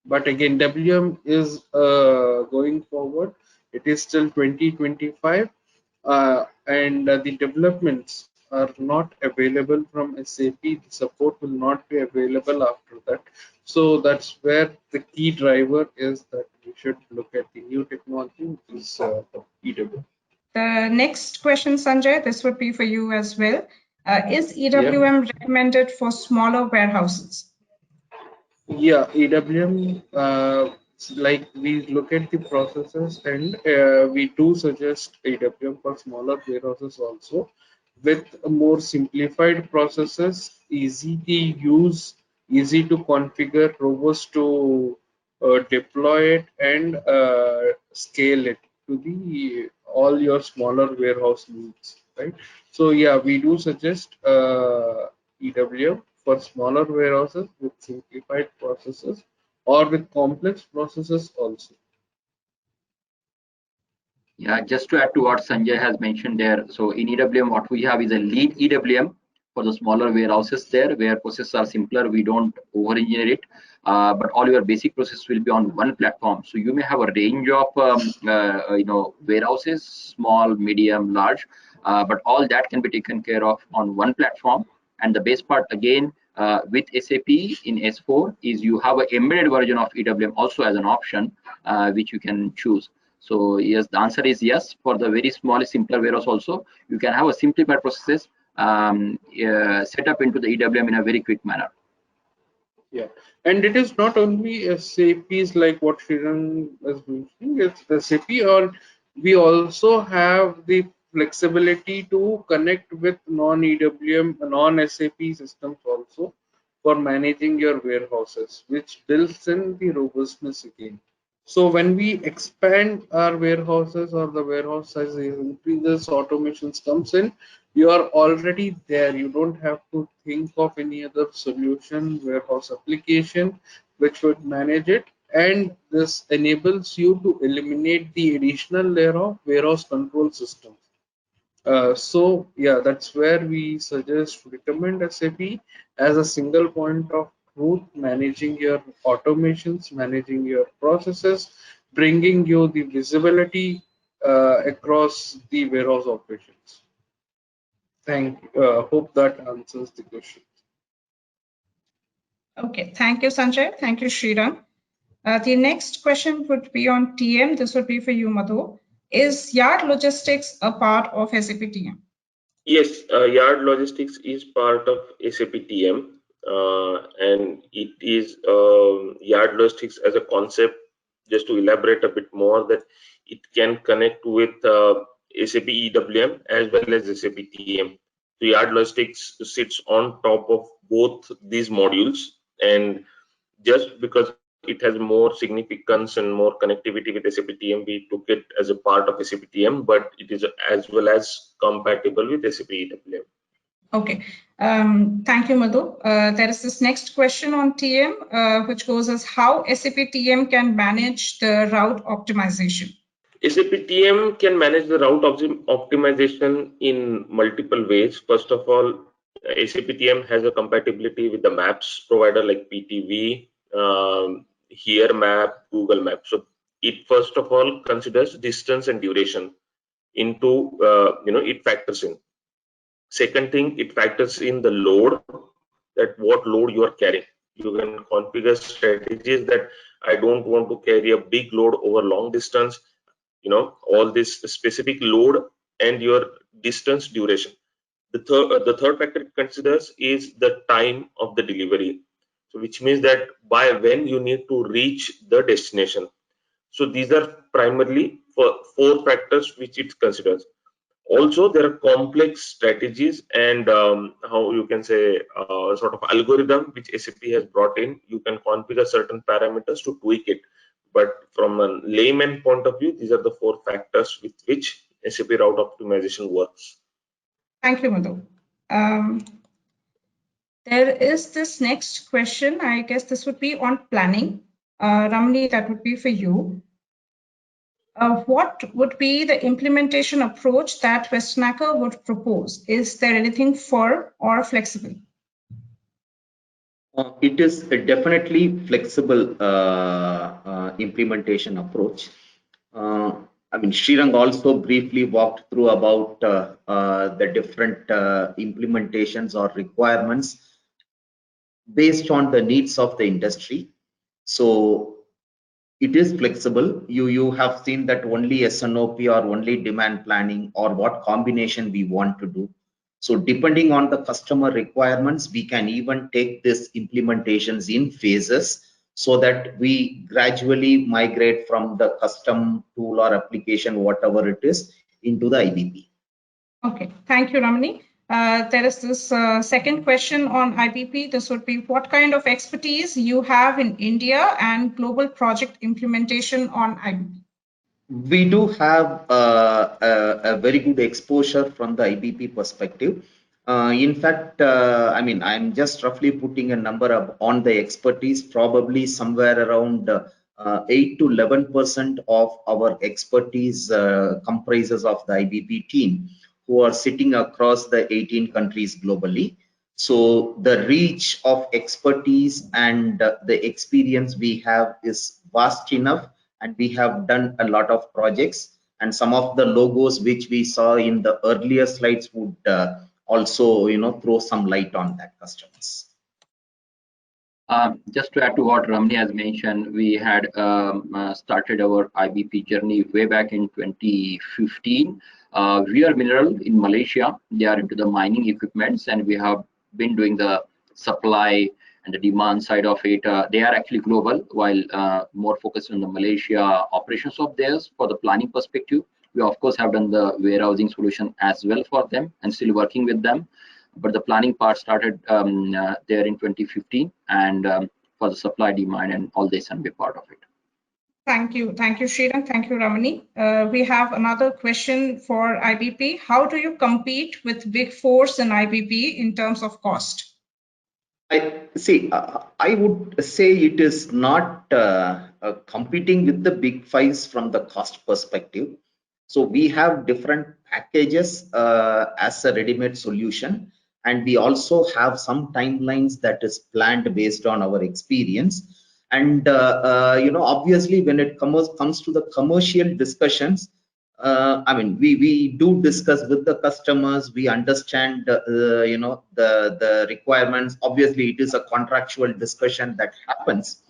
But again, WM is going forward. It is still 2025, and the developments are not available from SAP. The support will not be available after that. So that's where the key driver is that we should look at the new technology, which is EWM. The next question, Sanjay, this would be for you as well. Is EWM recommended for smaller warehouses? Yeah, EWM, like we look at the processes, and we do suggest EWM for smaller warehouses also, with more simplified processes, easy to use, easy to configure, robust to deploy it and scale it to the all your smaller warehouse needs, right? So yeah, we do suggest EWM for smaller warehouses with simplified processes or with complex processes also. Yeah, just to add to what Sanjay has mentioned there. So in EWM, what we have is a lead EWM for the smaller warehouses there, where processes are simpler. We don't over-engineer it, but all your basic processes will be on one platform. So you may have a range of warehouses, small, medium, large, but all that can be taken care of on one platform. And the best part again with SAP in S4 is you have an embedded version of EWM also as an option, which you can choose. So yes, the answer is yes. For the very small, simpler warehouse also, you can have a simplified processes set up into the EWM in a very quick manner. Yeah, and it is not only SAP's like what Sriram was mentioning, it's SAP, or we also have the flexibility to connect with non-EWM, non-SAP systems also for managing your warehouses, which builds in the robustness again. So when we expand our warehouses or the warehouse size increases, automations comes in, you are already there. You don't have to think of any other solution, warehouse application, which would manage it. And this enables you to eliminate the additional layer of warehouse control systems. So yeah, that's where we recommend SAP as a single point of truth, managing your automations, managing your processes, bringing you the visibility across the warehouse operations. Thank you. Hope that answers the question. Okay, thank you, Sanjay. Thank you, Sriram. The next question would be on TM. This would be for you, Madhu. Is yard logistics a part of SAP TM? Yes, yard logistics is part of SAP TM, and it is yard logistics as a concept. Just to elaborate a bit more, that it can connect with SAP EWM as well as SAP TM. So yard logistics sits on top of both these modules, and just because it has more significance and more connectivity with SAP TM, we took it as a part of SAP TM, but it is as well as compatible with SAP EWM. Okay, thank you, Madhu. There is this next question on TM, which goes as how SAP TM can manage the route optimization. SAP TM can manage the route optimization in multiple ways. First of all, SAP TM has a compatibility with the maps provider like PTV, Here Map, Google Map. So it first of all considers distance and duration into, it factors in. Second thing, it factors in the load, that what load you are carrying. You can configure strategies that I don't want to carry a big load over long distance, all this specific load and your distance duration. The third factor it considers is the time of the delivery. So which means that by when you need to reach the destination. So these are primarily four factors which it considers. Also, there are complex strategies and how you can say sort of algorithm which SAP has brought in. You can configure certain parameters to tweak it. But from a layman point of view, these are the four factors with which SAP route optimization works. Thank you, Madhu. There is this next question. I guess this would be on planning. Ramani, that would be for you. What would be the implementation approach that Westnacker would propose? Is there anything firm or flexible? It is definitely flexible implementation approach. I mean, Srirang also briefly walked through about the different implementations or requirements based on the needs of the industry. So it is flexible. You have seen that only SNOP or only demand planning or what combination we want to do. So depending on the customer requirements, we can even take this implementations in phases so that we gradually migrate from the custom tool or application, whatever it is, into the IBP. Okay, thank you, Ramani. There is this second question on IBP. This would be what kind of expertise you have in India and global project implementation on IBP? We do have a very good exposure from the IBP perspective. In fact, I mean, I'm just roughly putting a number up on the expertise, probably somewhere around 8 to 11% of our expertise comprises of the IBP team who are sitting across the 18 countries globally. So the reach of expertise and the experience we have is vast enough, and we have done a lot of projects, and some of the logos which we saw in the earlier slides would also throw some light on that customers. Just to add to what Ramani has mentioned, we had started our IBP journey way back in 2015. We are Mineral in Malaysia. They are into the mining equipments, and we have been doing the supply and the demand side of it. They are actually global, while more focused on the Malaysia operations of theirs for the planning perspective. We of course have done the warehousing solution as well for them and still working with them. But the planning part started there in 2015, and for the supply, demand, and all this, and be part of it. Thank you, Sriram. Thank you, Ramani. We have another question for IBP. How do you compete with Big Fours and IBP in terms of cost? I would say it is not competing with the big fives from the cost perspective. So we have different packages as a ready-made solution, and we also have some timelines that is planned based on our experience. And obviously, when it comes to the commercial discussions, I mean, we do discuss with the customers. We understand, the requirements. Obviously, it is a contractual discussion that happens.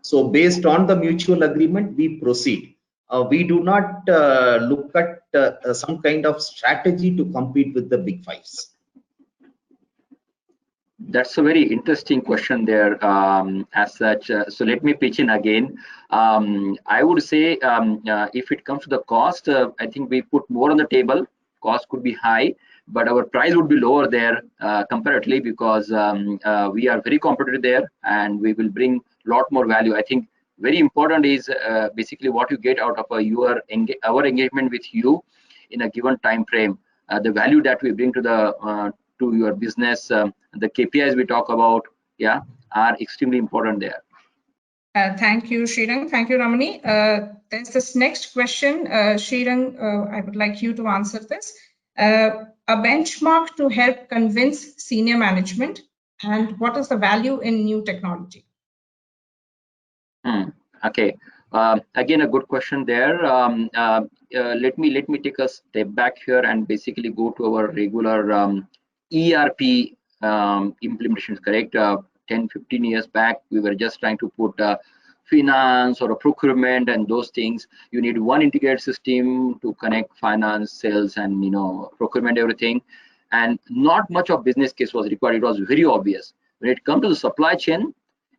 So, based on the mutual agreement, we proceed. We do not look at some kind of strategy to compete with the big fives. That's a very interesting question there, as such. So let me pitch in again. I would say if it comes to the cost, I think we put more on the table. Cost could be high, but our price would be lower there comparatively, because we are very competitive there, and we will bring a lot more value. I think very important is basically what you get out of our engagement with you in a given time frame. The value that we bring to the to your business, the KPIs we talk about, are extremely important there. Thank you, Sriram. Thank you, Ramani. There's this next question. Sriram, I would like you to answer this. A benchmark to help convince senior management, and what is the value in new technology? Okay. Again, a good question there. Let me take a step back here and basically go to our regular ERP implementations, correct? 10-15 years back, we were just trying to put finance or a procurement and those things. You need one integrated system to connect finance, sales, and procurement, everything. And not much of business case was required. It was very obvious. When it comes to the supply chain,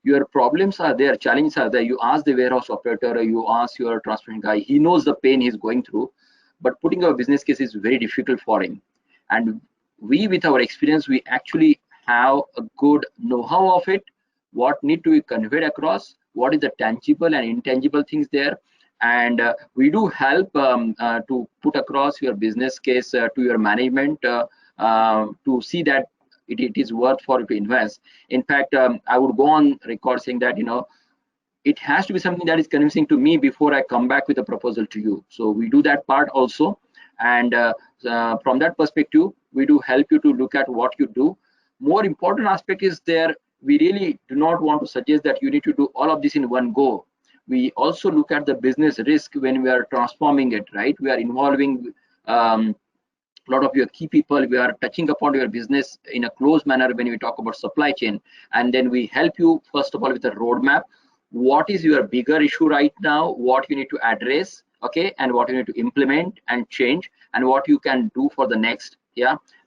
your problems are there, challenges are there. You ask the warehouse operator, you ask your transportation guy, he knows the pain he's going through, but putting a business case is very difficult for him. And we, with our experience, we actually have a good know-how of it, what need to be conveyed across, what is the tangible and intangible things there. And we do help to put across your business case to your management to see that it is worth for you to invest. In fact, I would go on record saying that, it has to be something that is convincing to me before I come back with a proposal to you. So we do that part also. And from that perspective, we do help you to look at what you do. More important aspect is there, we really do not want to suggest that you need to do all of this in one go. We also look at the business risk when we are transforming it, right? We are involving a lot of your key people. We are touching upon your business in a close manner when we talk about supply chain. And then we help you, first of all, with a roadmap. What is your bigger issue right now? What you need to address, okay, and what you need to implement and change, and what you can do for the next,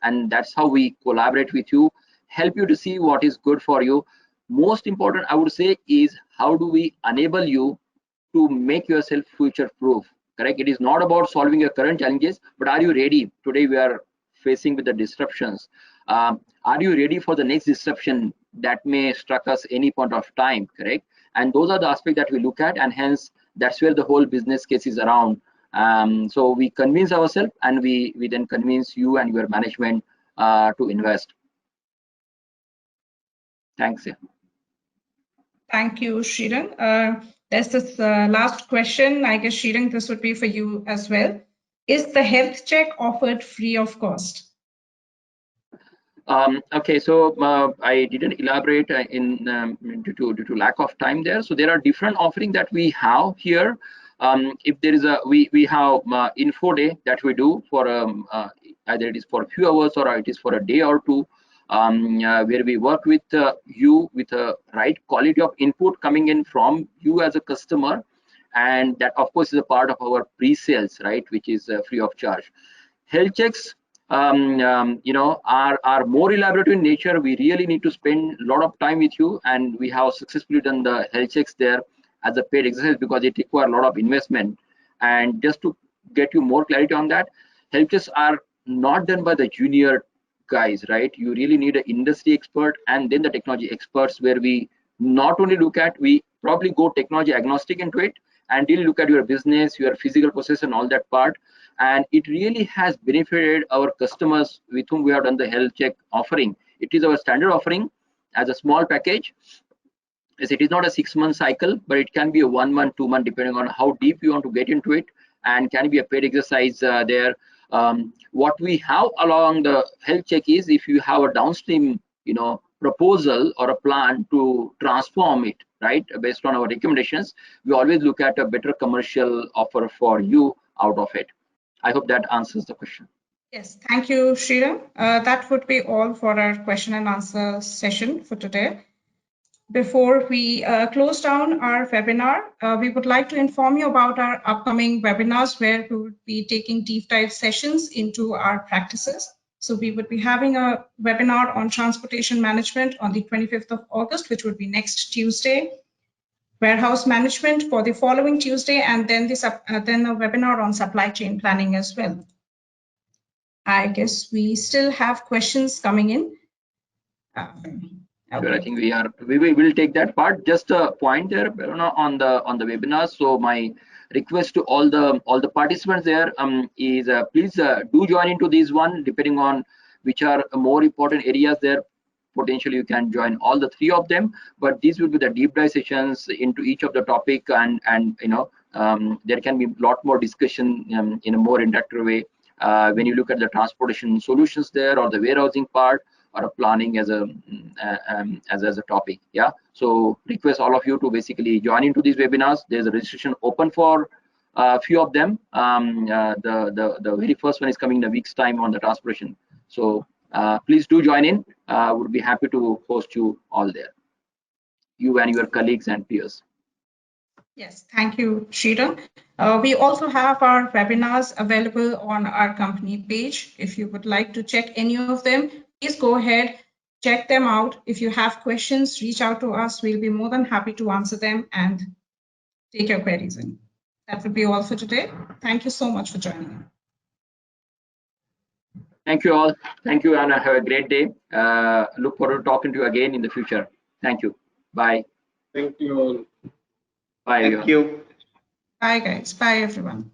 and that's how we collaborate with you, help you to see what is good for you. Most important, I would say, is how do we enable you to make yourself future proof, correct? It is not about solving your current challenges, but are you ready? Today we are facing with the disruptions. Are you ready for the next disruption that may struck us any point of time, correct? And those are the aspects that we look at, and hence that's where the whole business case is around. So we convince ourselves, and we then convince you and your management to invest. Thanks. Thank you, Sriram. There's this last question. I guess, Sriram, this would be for you as well. Is the health check offered free of cost? Okay, so I didn't elaborate due to lack of time there. So there are different offerings that we have here. If there is we have info day that we do for either it is for a few hours or it is for a day or two, where we work with you with a right quality of input coming in from you as a customer, and that of course is a part of our pre-sales, right, which is free of charge. Health checks are more elaborate in nature. We really need to spend a lot of time with you, and we have successfully done the health checks there as a paid exercise because it requires a lot of investment. And just to get you more clarity on that, health checks are not done by the junior guys, right? You really need an industry expert and then the technology experts, where we not only look at, we probably go technology agnostic into it, and really look at your business, your physical process and all that part. And it really has benefited our customers with whom we have done the health check offering. It is our standard offering as a small package. As it is not a 6-month cycle, but it can be a 1 month, 2 month, depending on how deep you want to get into it, and can be a paid exercise there. What we have along the health check is, if you have a downstream, proposal or a plan to transform it, right, based on our recommendations, we always look at a better commercial offer for you out of it. I hope that answers the question. Yes, thank you, Sriram. That would be all for our question and answer session for today. Before we close down our webinar, we would like to inform you about our upcoming webinars, where we would be taking deep dive sessions into our practices. So we would be having a webinar on transportation management on the 25th of August, which would be next Tuesday, warehouse management for the following Tuesday, and then a webinar on supply chain planning as well. I guess we still have questions coming in. Sure, I think we will take that part. Just a point there on the webinar. So my request to all the participants there is please do join into this one, depending on which are more important areas there. Potentially you can join all the 3 of them, but these will be the deep dive sessions into each of the topic, and there can be a lot more discussion in a more interactive way when you look at the transportation solutions there, or the warehousing part, or planning as a topic. Yeah, so request all of you to basically join into these webinars. There's a registration open for a few of them. The very first one is coming in a week's time on the transportation. So please do join in. Would be happy to host you all there, you and your colleagues and peers. Yes, thank you, Sriram. We also have our webinars available on our company page. If you would like to check any of them, please go ahead, check them out. If you have questions, reach out to us. We'll be more than happy to answer them and take your queries in. That would be all for today. Thank you so much for joining. Thank you all. Thank you, and have a great day. Look forward to talking to you again in the future. Thank you. Bye. Thank you all. Bye. Thank you. Bye, guys. Bye, everyone.